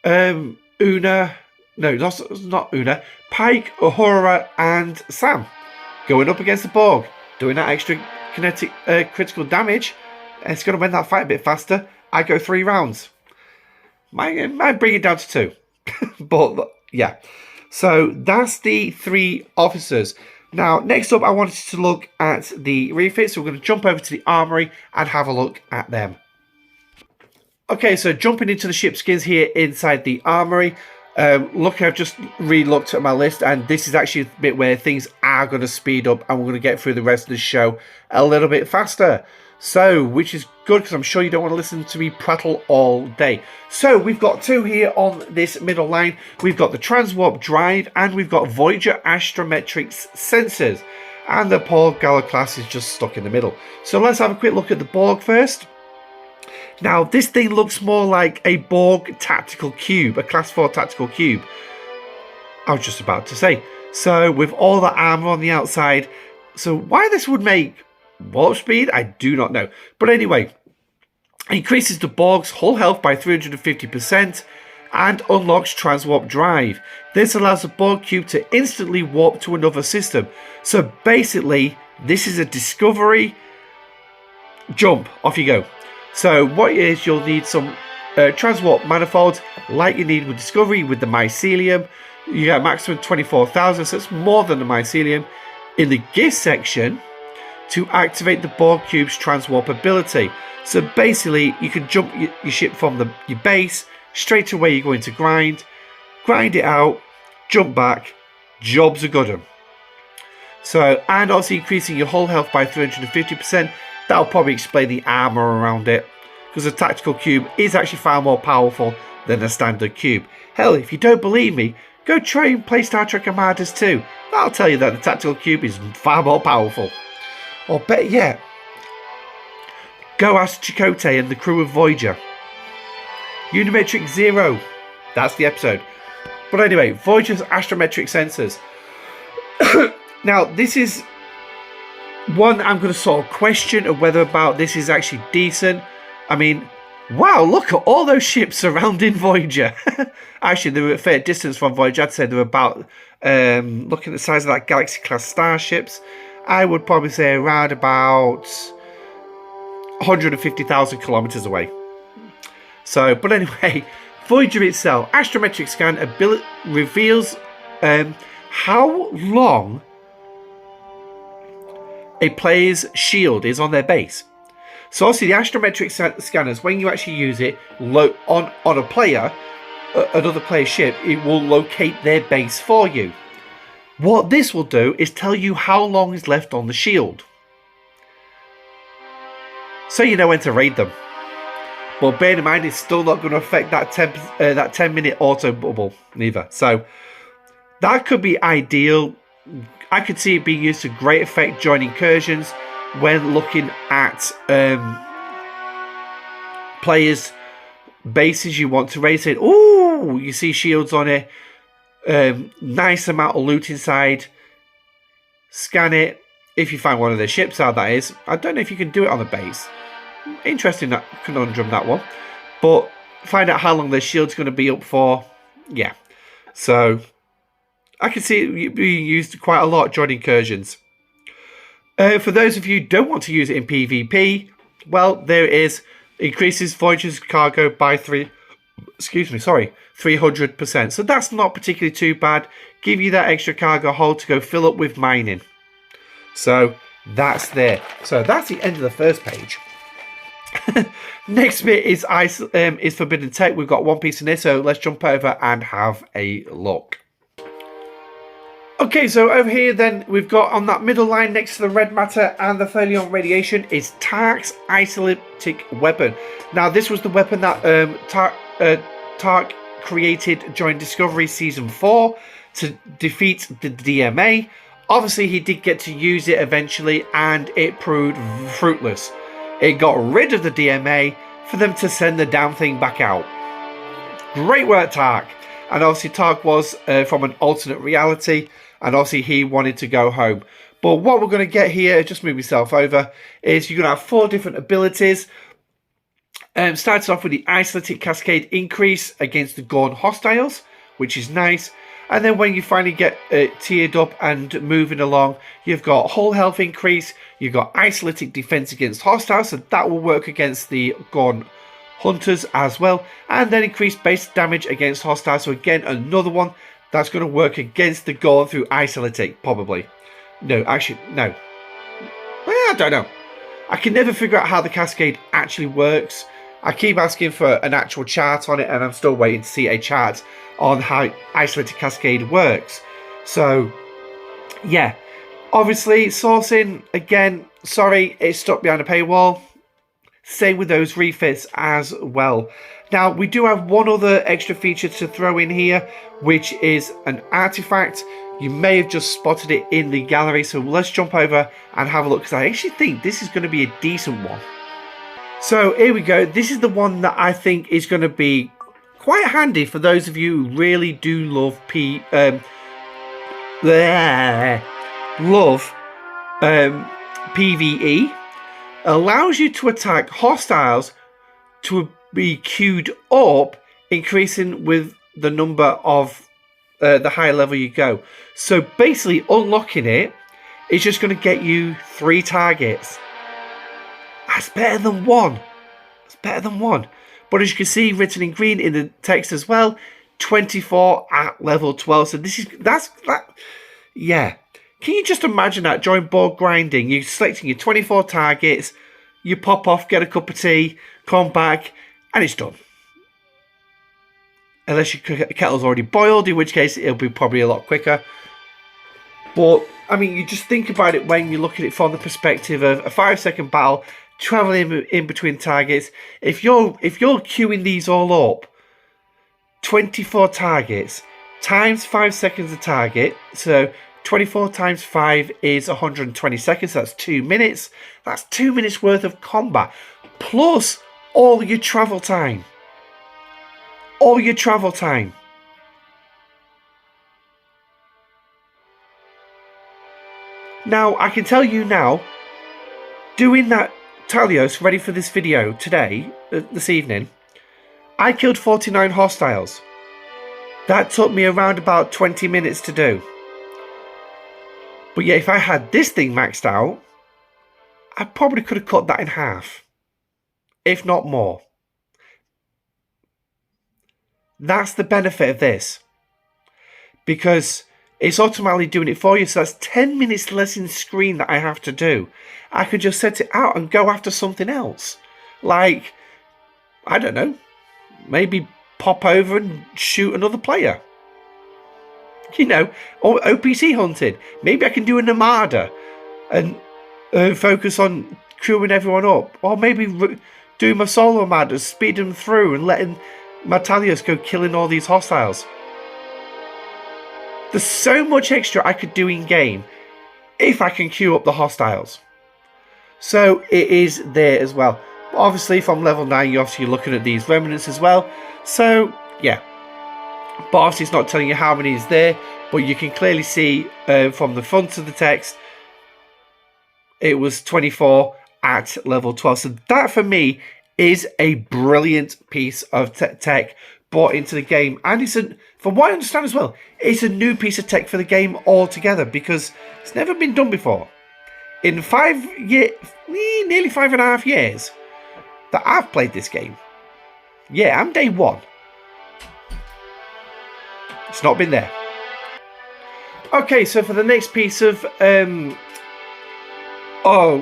Una, no, not Una. Pike, Uhura, and Sam. Going up against the Borg, doing that extra kinetic critical damage. It's going to win that fight a bit faster. I go 3 rounds. Might bring it down to 2. But, yeah. So, that's the 3 officers. Now, next up, I wanted to look at the refits. So, we're going to jump over to the armory and have a look at them. Okay, so jumping into the ship skins here inside the armory. Look, I've just re-looked at my list, and this is actually a bit where things are going to speed up, and we're going to get through the rest of the show a little bit faster. So, which is good, because I'm sure you don't want to listen to me prattle all day. So, we've got 2 here on this middle line. We've got the Transwarp Drive, and we've got Voyager Astrometrics Sensors. And the Borg Gala class is just stuck in the middle. So, let's have a quick look at the Borg first. Now, this thing looks more like a Borg tactical cube, a class 4 tactical cube. I was just about to say. So, with all the armor on the outside. So, why this would make warp speed, I do not know. But anyway, increases the Borg's hull health by 350%. and unlocks Transwarp Drive. This allows the Borg cube to instantly warp to another system. So basically, this is a discovery jump. Off you go. So what it is, you'll need some Transwarp manifolds like you need with Discovery with the mycelium. You get a maximum 24,000, so it's more than the mycelium. In the gift section, to activate the Borg cube's Transwarp ability. So basically, you can jump your ship from your base straight to where you're going to grind it out, jump back, jobs are good. So, and obviously increasing your hull health by 350%. That'll probably explain the armor around it, because the tactical cube is actually far more powerful than a standard cube. Hell, if you don't believe me, go try and play Star Trek Armadas 2. That'll tell you that the tactical cube is far more powerful. Or better yet, go ask Chakotay and the crew of Voyager. Unimetric 0. That's the episode. But anyway, Voyager's astrometric sensors. Now, this is one I'm going to sort of question of whether about this is actually decent. I mean, wow, look at all those ships surrounding Voyager. Actually, they were a fair distance from Voyager. I'd say they were about, looking at the size of that Galaxy-class starships, I would probably say around about 150,000 kilometers away. So, but anyway, Voyager itself, astrometric scan reveals how long a player's shield is on their base. So obviously the astrometric scanners, when you actually use it on a player, another player's ship, it will locate their base for you. What this will do is tell you how long is left on the shield, so you know when to raid them. But bear in mind, it's still not going to affect that 10-minute auto bubble neither. So that could be ideal. I could see it being used to great effect during incursions when looking at players' bases you want to raid. Saying, "Ooh, you see shields on it. Nice amount of loot inside. Scan it. If you find one of their ships out, that is. I don't know if you can do it on the base. Interesting that conundrum, that one. But find out how long their shield's going to be up for. Yeah. So I can see it being used quite a lot during incursions. For those of you who don't want to use it in PvP, well, there it is. Increases Voyager's cargo by 300%. So that's not particularly too bad. Give you that extra cargo hold to go fill up with mining. So that's there. So that's the end of the first page. Next bit is Forbidden Tech. We've got one piece in this, so let's jump over and have a look. Okay, so over here then we've got on that middle line next to the red matter and the Thalion radiation is Tark's Isolytic weapon. Now this was the weapon that Tark created during Discovery Season 4 to defeat the DMA. Obviously he did get to use it eventually and it proved fruitless. It got rid of the DMA for them to send the damn thing back out. Great work, Tark. And obviously Tark was from an alternate reality, and obviously he wanted to go home. But what we're going to get here, just move yourself over, is you're going to have 4 different abilities. Starts off with the Isolytic Cascade increase against the Gorn Hostiles, which is nice. And then when you finally get tiered up and moving along, you've got hull health increase, you've got Isolytic defense against hostiles, so that will work against the Gorn Hunters as well. And then increased base damage against hostiles, so again, another one that's going to work against the Gorn through Isolytic, probably. No, actually, no. Well, I don't know. I can never figure out how the Cascade actually works. I keep asking for an actual chart on it, and I'm still waiting to see a chart on how Isolytic Cascade works. So, yeah. Obviously, sourcing, again, sorry, it's stuck behind a paywall. Same with those refits as well. Now, we do have one other extra feature to throw in here, which is an artifact. You may have just spotted it in the gallery, so let's jump over and have a look, because I actually think this is going to be a decent one. So, here we go. This is the one that I think is going to be quite handy for those of you who really do love PvE. Allows you to attack hostiles to be queued up increasing with the number of the higher level you go. So basically, unlocking it is just going to get you 3 targets. That's better than 1. It's better than 1. But as you can see, written in green in the text as well, 24 at level 12. So that's yeah. Can you just imagine that during board grinding? You're selecting your 24 targets, you pop off, get a cup of tea, come back, and it's done. Unless your kettle's already boiled, in which case it'll be probably a lot quicker. But, I mean, you just think about it when you look at it from the perspective of a 5-second battle, traveling in between targets. If you're queuing these all up, 24 targets times 5 seconds a target, so 24 times 5 is 120 seconds, so that's 2 minutes. That's 2 minutes worth of combat, plus all your travel time. All your travel time. Now, I can tell you now, doing that Talios ready for this video today, this evening, I killed 49 hostiles. That took me around about 20 minutes to do. But yeah, if I had this thing maxed out, I probably could have cut that in half, if not more. That's the benefit of this, because it's automatically doing it for you. So that's 10 minutes less in screen that I have to do. I could just set it out and go after something else. Like, I don't know, maybe pop over and shoot another player. You know, or OPC hunting. Maybe I can do an Armada and focus on crewing everyone up. Or maybe do my solo Armadas, speed them through and letting my Talios go killing all these hostiles. There's so much extra I could do in game if I can queue up the hostiles. So it is there as well. But obviously from level 9 you're obviously looking at these remnants as well. So yeah. But obviously it's not telling you how many is there. But you can clearly see from the front of the text it was 24 at level 12. So that for me is a brilliant piece of tech brought into the game, and it's from what I understand as well, it's a new piece of tech for the game altogether, because it's never been done before. In 5 years, nearly 5.5 years that I've played this game, yeah, I'm day 1. It's not been there. Okay, so for the next piece of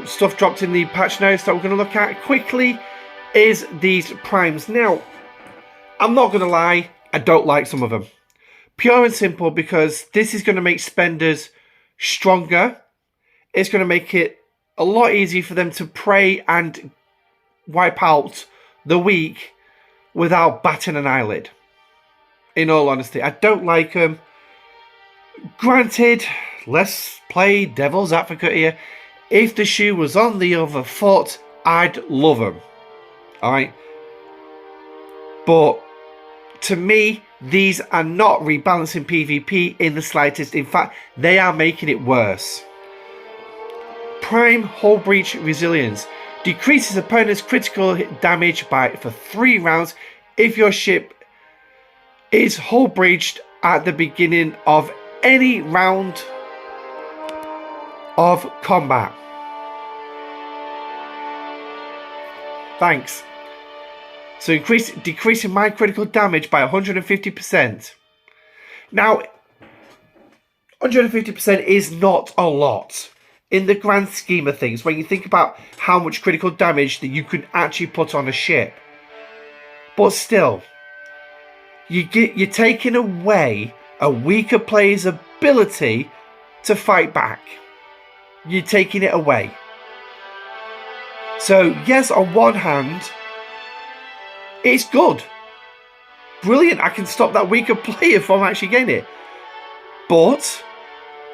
stuff dropped in the patch notes that we're going to look at quickly is these primes. Now, I'm not going to lie, I don't like some of them. Pure and simple, because this is going to make spenders stronger. It's going to make it a lot easier for them to prey and wipe out the weak without batting an eyelid. In all honesty, I don't like them. Granted, let's play devil's advocate here. If the shoe was on the other foot, I'd love them. Alright? But to me, these are not rebalancing PvP in the slightest. In fact, they are making it worse. Prime Hull Breach Resilience decreases opponent's critical damage for 3 rounds if your ship is hull breached at the beginning of any round of combat. Thanks. So decreasing my critical damage by 150%. Now, 150% is not a lot in the grand scheme of things when you think about how much critical damage that you can actually put on a ship. But still, you're taking away a weaker player's ability to fight back. You're taking it away. So yes, on one hand, it's good. Brilliant, I can stop that weaker player from actually getting it. But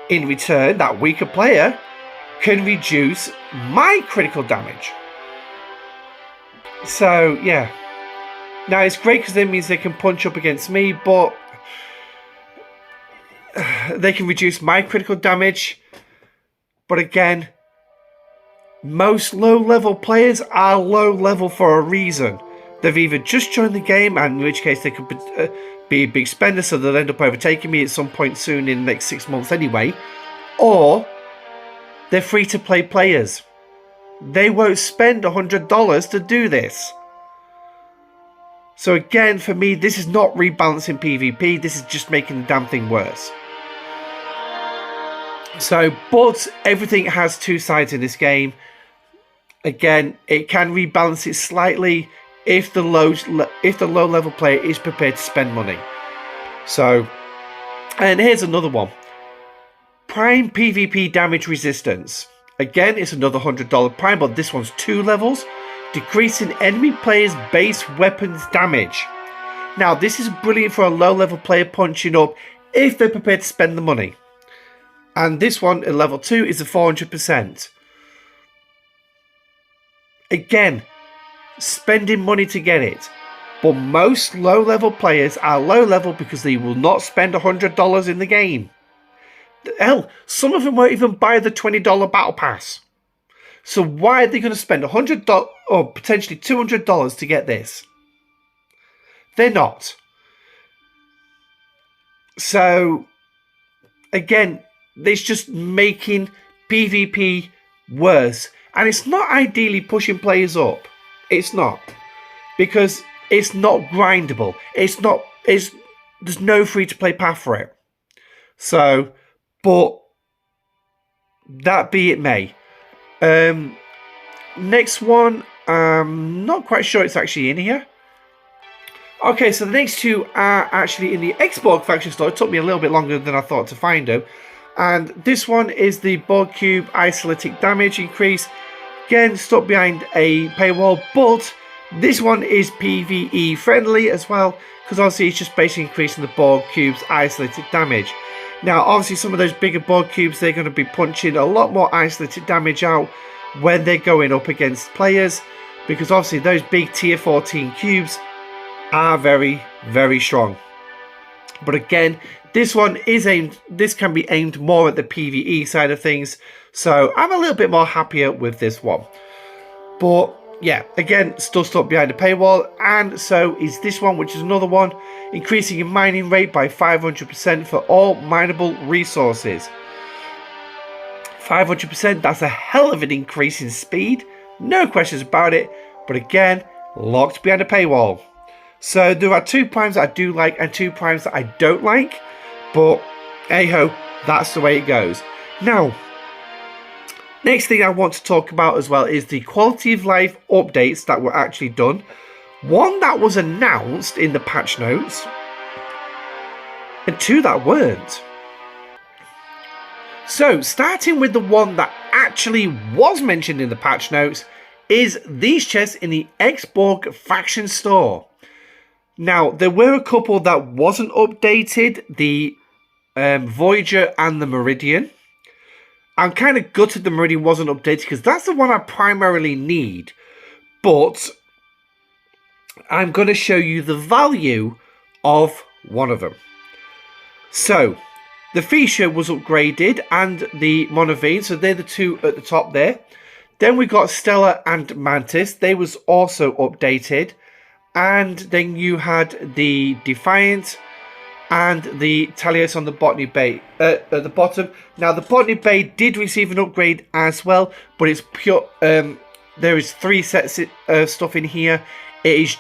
in return, that weaker player can reduce my critical damage. So yeah. Now it's great because that means they can punch up against me, but they can reduce my critical damage. But again, most low level players are low level for a reason. they've either just joined the game, and in which case they could be a big spender, so they'll end up overtaking me at some point soon in the next 6 months anyway, or they're free-to-play players. They won't spend $100 to do this. So again, for me, this is not rebalancing PvP, this is just making the damn thing worse. So, but everything has two sides in this game. Again, it can rebalance it slightly if the low level player is prepared to spend money. So, and here's another one. Prime PvP damage resistance. Again, it's another $100 prime, but this one's 2 levels. Decreasing enemy players' base weapons damage. Now, this is brilliant for a low level player punching up if they're prepared to spend the money. And this one at level 2 is a 400%. Again, spending money to get it. But most low level players are low level because they will not spend $100 in the game. Hell, some of them won't even buy the $20 battle pass. So why are they going to spend $100 or potentially $200 to get this? They're not. So, again, it's just making PvP worse. And it's not ideally pushing players up. It's not. Because it's not grindable. There's no free-to-play path for it. So, but that be it may. Next one, I'm not quite sure it's actually in here. Okay, so the next two are actually in the Xbox faction store. It took me a little bit longer than I thought to find them. And this one is the Borg Cube Isolytic damage increase. Again, stuck behind a paywall, but this one is PvE friendly as well, because obviously it's just basically increasing the Borg Cube's Isolytic damage. Now, obviously some of those bigger Borg Cubes, they're going to be punching a lot more Isolytic damage out when they're going up against players, because obviously those big tier 14 cubes are very, very strong. But again, this can be aimed more at the PvE side of things, so I'm a little bit more happier with this one. But yeah, again, still stuck behind the paywall, and so is this one, which is another one, increasing your mining rate by 500% for all mineable resources. 500%, that's a hell of an increase in speed, no questions about it, but again, locked behind a paywall. So there are 2 primes that I do like and 2 primes that I don't like, but hey-ho, that's the way it goes. Now, next thing I want to talk about as well is the quality of life updates that were actually done. One that was announced in the patch notes, and 2 that weren't. So, starting with the one that actually was mentioned in the patch notes, is these chests in the Xbox faction store. Now, there were a couple that wasn't updated, the Voyager and the Meridian. I'm kind of gutted the Meridian wasn't updated because that's the one I primarily need. But I'm going to show you the value of one of them. So, the Fisher was upgraded and the Monavine, so they're the 2 at the top there. Then we got Stella and Mantis, they was also updated. And then you had the Defiant and the Talios on the Botany Bay at the bottom. Now the Botany Bay did receive an upgrade as well, but it's pure. There is 3 sets of stuff in here. It is.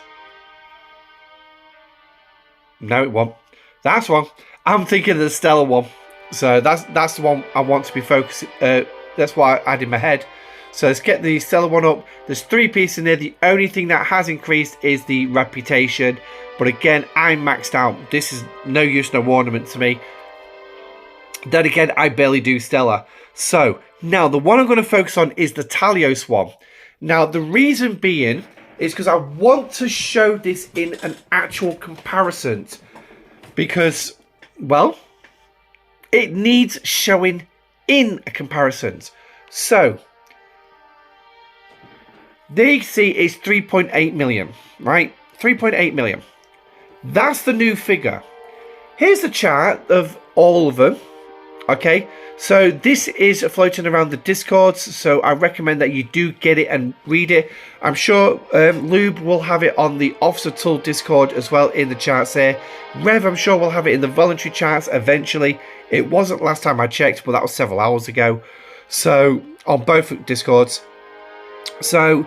No, it won't. That's one. I'm thinking of the Stella one. So that's the one I want to be focused. That's why I had in my head. So let's get the Stella one up. There's 3 pieces in there. The only thing that has increased is the reputation. But again, I'm maxed out. This is no use, no ornament to me. Then again, I barely do Stella. So now the one I'm going to focus on is the Talios one. Now the reason being is because I want to show this in an actual comparison. Because, well, it needs showing in a comparison. So DC is 3.8 million, right? 3.8 million. That's the new figure. Here's the chart of all of them. Okay, so this is floating around the Discords, so I recommend that you do get it and read it. I'm sure Lube will have it on the Officer Tool Discord as well in the charts there. Rev, I'm sure we'll have it in the voluntary charts eventually. It wasn't last time I checked, but that was several hours ago. So on both Discords, so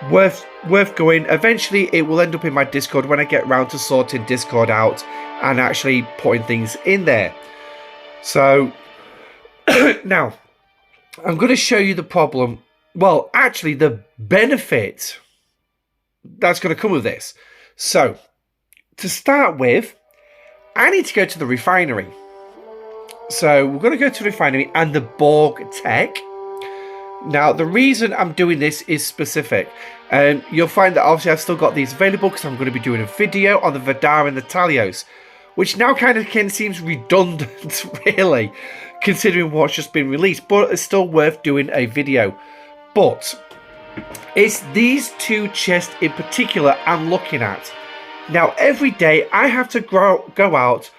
worth going. Eventually, it will end up in my Discord when I get round to sorting Discord out and actually putting things in there. So now I'm going to show you the problem. Well, actually, the benefit that's going to come with this. So to start with, I need to go to the refinery. So we're going to go to the refinery and the Borg Tech. Now, the reason I'm doing this is specific. You'll find that obviously I've still got these available because I'm going to be doing a video on the Vidar and the Talios, which now kind of seems redundant, really, considering what's just been released. But it's still worth doing a video. But it's these two chests in particular I'm looking at. Now, every day I have to go out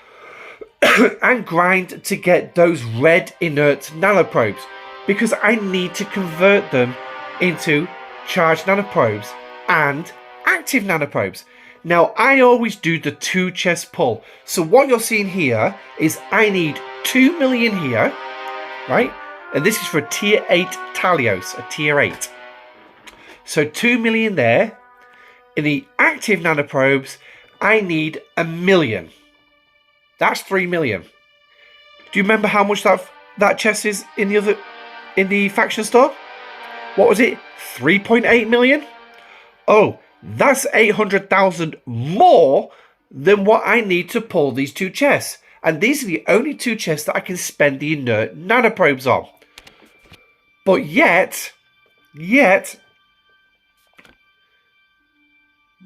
and grind to get those red inert nanoprobes, because I need to convert them into charged nanoprobes and active nanoprobes. Now, I always do the 2 chest pull. So what you're seeing here is I need 2 million here, right? And this is for a tier 8 Talios, a tier 8. So 2 million there. In the active nanoprobes, I need 1 million. That's 3 million. Do you remember how much that chest is in the faction store? What was it? 3.8 million? Oh, that's 800,000 more than what I need to pull these 2 chests. And these are the only 2 chests that I can spend the inert nanoprobes on. But yet,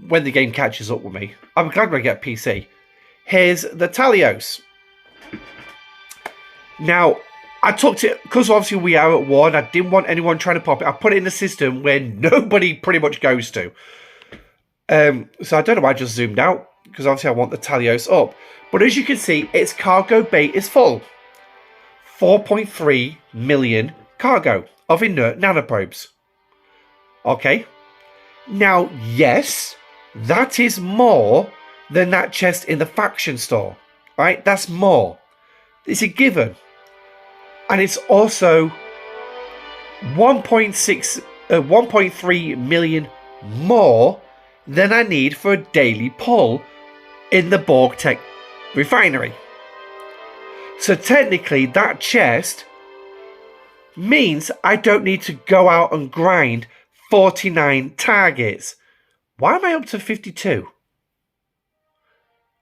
when the game catches up with me, I'm glad when I get a PC. Here's the Talios. Now, I took it, because obviously we are at war and I didn't want anyone trying to pop it. I put it in a system where nobody pretty much goes to. So I don't know why I just zoomed out, because obviously I want the Talios up. But as you can see, its cargo bay is full. 4.3 million cargo of inert nanoprobes. Okay. Now, yes, that is more than that chest in the faction store. Right? That's more. It's a given. And it's also 1.3 million more than I need for a daily pull in the Borg Tech refinery. So technically that chest means I don't need to go out and grind 49 targets. Why am I up to 52?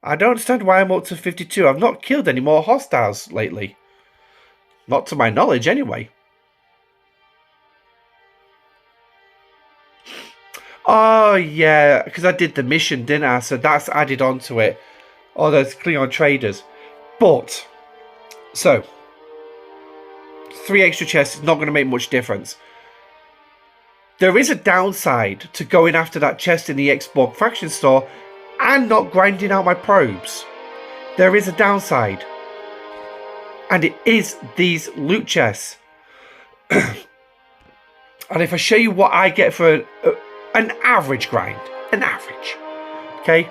I don't understand why I'm up to 52. I've not killed any more hostiles lately. Not to my knowledge, anyway. Oh, yeah, because I did the mission, didn't I? So that's added onto it. Oh, those Klingon traders. But, so, 3 extra chests is not going to make much difference. There is a downside to going after that chest in the Xbox faction store and not grinding out my probes. There is a downside. And it is these loot chests. And if I show you what I get for an average grind. An average. Okay.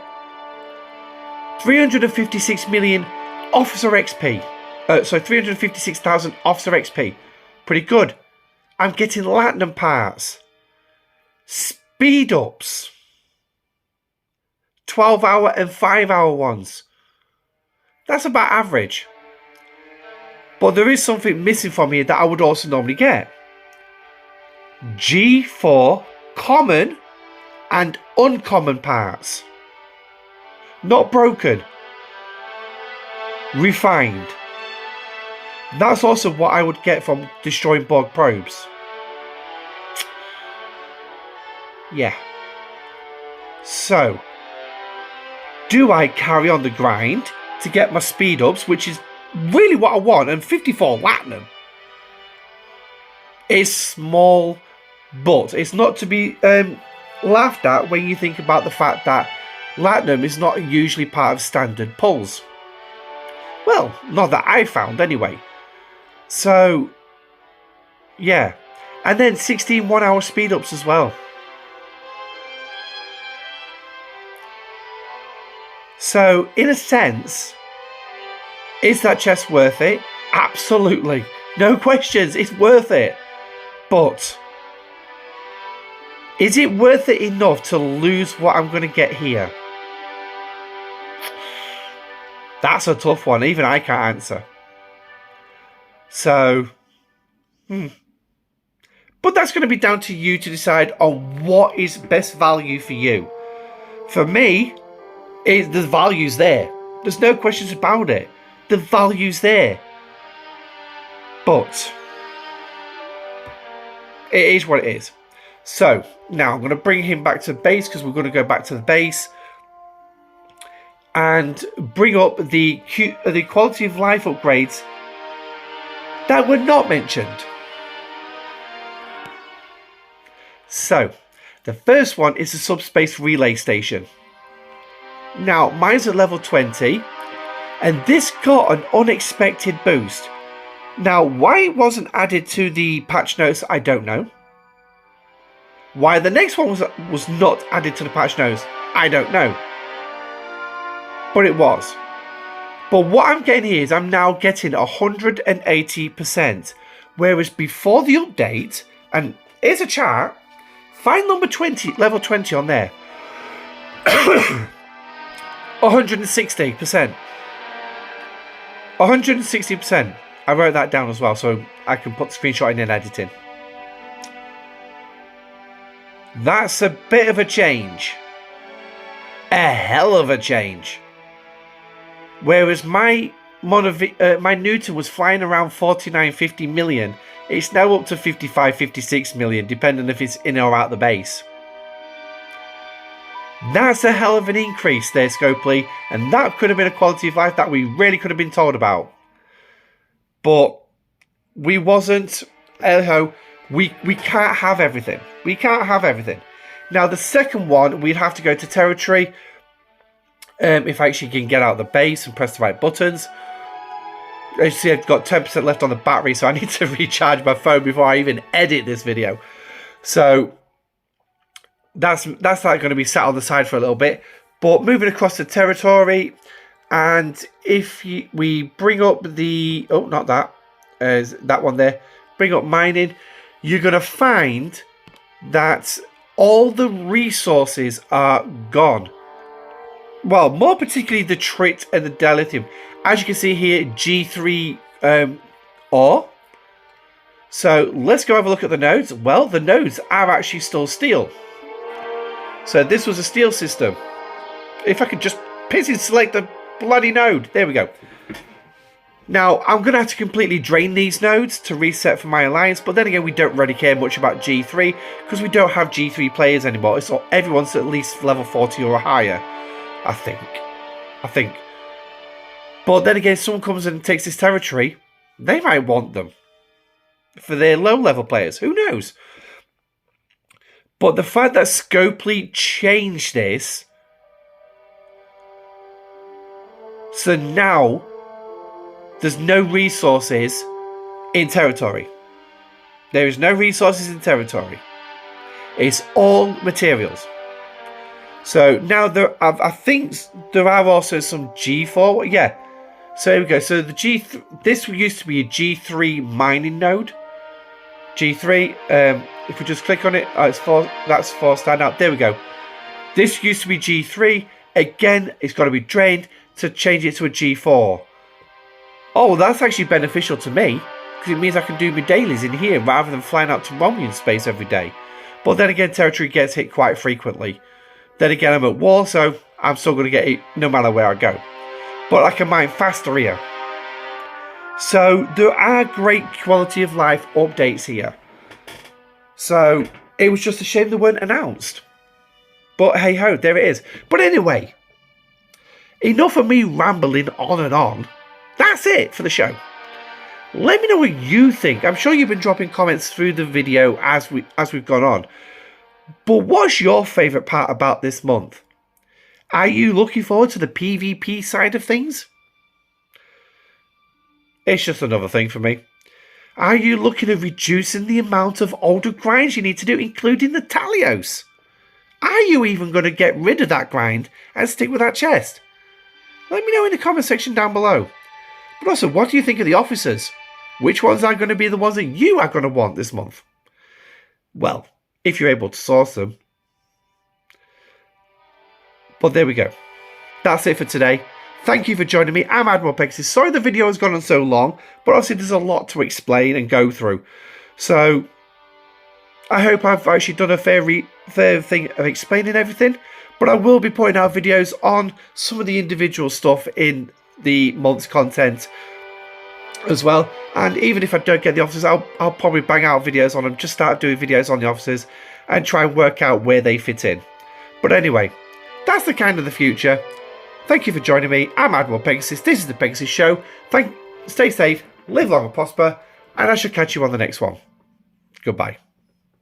356 million officer XP. So 356,000 officer XP. Pretty good. I'm getting latinum parts. Speed ups. 12-hour and 5-hour ones. That's about average. But there is something missing from here that I would also normally get. G4 common and uncommon parts. Not broken. Refined. That's also what I would get from destroying Borg probes. Yeah. So, do I carry on the grind to get my speed ups, which is really what I want, and 54 latinum is small, but it's not to be laughed at when you think about the fact that latinum is not usually part of standard pulls. Well, not that I found anyway. So, yeah. And then 16 1-hour speed ups as well. So, in a sense, is that chest worth it? Absolutely. No questions. It's worth it. But is it worth it enough to lose what I'm going to get here? That's a tough one. Even I can't answer. So, But that's going to be down to you to decide on what is best value for you. For me, the value's there. There's no questions about it. The value's there. But it is what it is. So, now I'm going to bring him back to the base because we're going to go back to the base and bring up the quality of life upgrades that were not mentioned. So, the first one is the subspace relay station. Now, mine's at level 20, and this got an unexpected boost. Now, why it wasn't added to the patch notes, I don't know. Why the next one was not added to the patch notes, I don't know. But it was. But what I'm getting here is I'm now getting 180%. Whereas before the update, and here's a chart, find number 20, level 20 on there. 160%. 160%. I wrote that down as well, so I can put the screenshot in and editing. That's a bit of a change. A hell of a change. Whereas my Newton was flying around 49, 50 million, it's now up to 55, 56 million, depending if it's in or out the base. That's a hell of an increase there, Scopely, and that could have been a quality of life that we really could have been told about. But we wasn't. We can't have everything. We can't have everything. Now, the second one, we'd have to go to territory. If I actually can get out of the base and press the right buttons. As you see, I've got 10% left on the battery, so I need to recharge my phone before I even edit this video. So that's like going to be sat on the side for a little bit. But moving across the territory, and if we bring up the not that, that one there, bring up mining, you're going to find that all the resources are gone. Well, more particularly the trit and the dilithium. As you can see here, G3 ore. So let's go have a look at the nodes. Well, the nodes are actually still steel. So this was a steel system. If I could just select the bloody node. There we go. Now, I'm going to have to completely drain these nodes to reset for my alliance. But then again, we don't really care much about G3 because we don't have G3 players anymore. It's all, everyone's at least level 40 or higher. I think. But then again, if someone comes and takes this territory, they might want them for their low-level players. Who knows? But the fact that Scopely changed this, so now there's no resources in territory. There is no resources in territory. It's all materials. So now I think there are also some G4. Yeah. So here we go. So the this used to be a G3 mining node. G3. If we just click on it, that's 4 standout. There we go. This used to be G3. Again, it's got to be drained to change it to a G4. Oh, that's actually beneficial to me because it means I can do my dailies in here rather than flying out to Romulan space every day. But then again, territory gets hit quite frequently. Then again, I'm at war, so I'm still going to get it no matter where I go. But I can mine faster here. So there are great quality of life updates here. So it was just a shame they weren't announced. But hey ho, there it is. But anyway, enough of me rambling on and on. That's it for the show. Let me know what you think. I'm sure you've been dropping comments through the video as we've gone on. But what's your favourite part about this month? Are you looking forward to the PvP side of things? It's just another thing for me. Are you looking at reducing the amount of older grinds you need to do, including the Talios? Are you even going to get rid of that grind and stick with that chest? Let me know in the comment section down below. But also, what do you think of the officers? Which ones are going to be the ones that you are going to want this month? Well, if you're able to source them. But there we go. That's it for today. Thank you for joining me. I'm Admiral Pegasus. Sorry the video has gone on so long, but obviously there's a lot to explain and go through. So, I hope I've actually done a fair thing of explaining everything. But I will be putting out videos on some of the individual stuff in the month's content as well. And even if I don't get the officers, I'll probably bang out videos on them. Just start doing videos on the officers and try and work out where they fit in. But anyway, that's the kind of the future. Thank you for joining me. I'm Admiral Pegasus. This is the Pegasus Show. Stay safe, live long and prosper, and I shall catch you on the next one. Goodbye.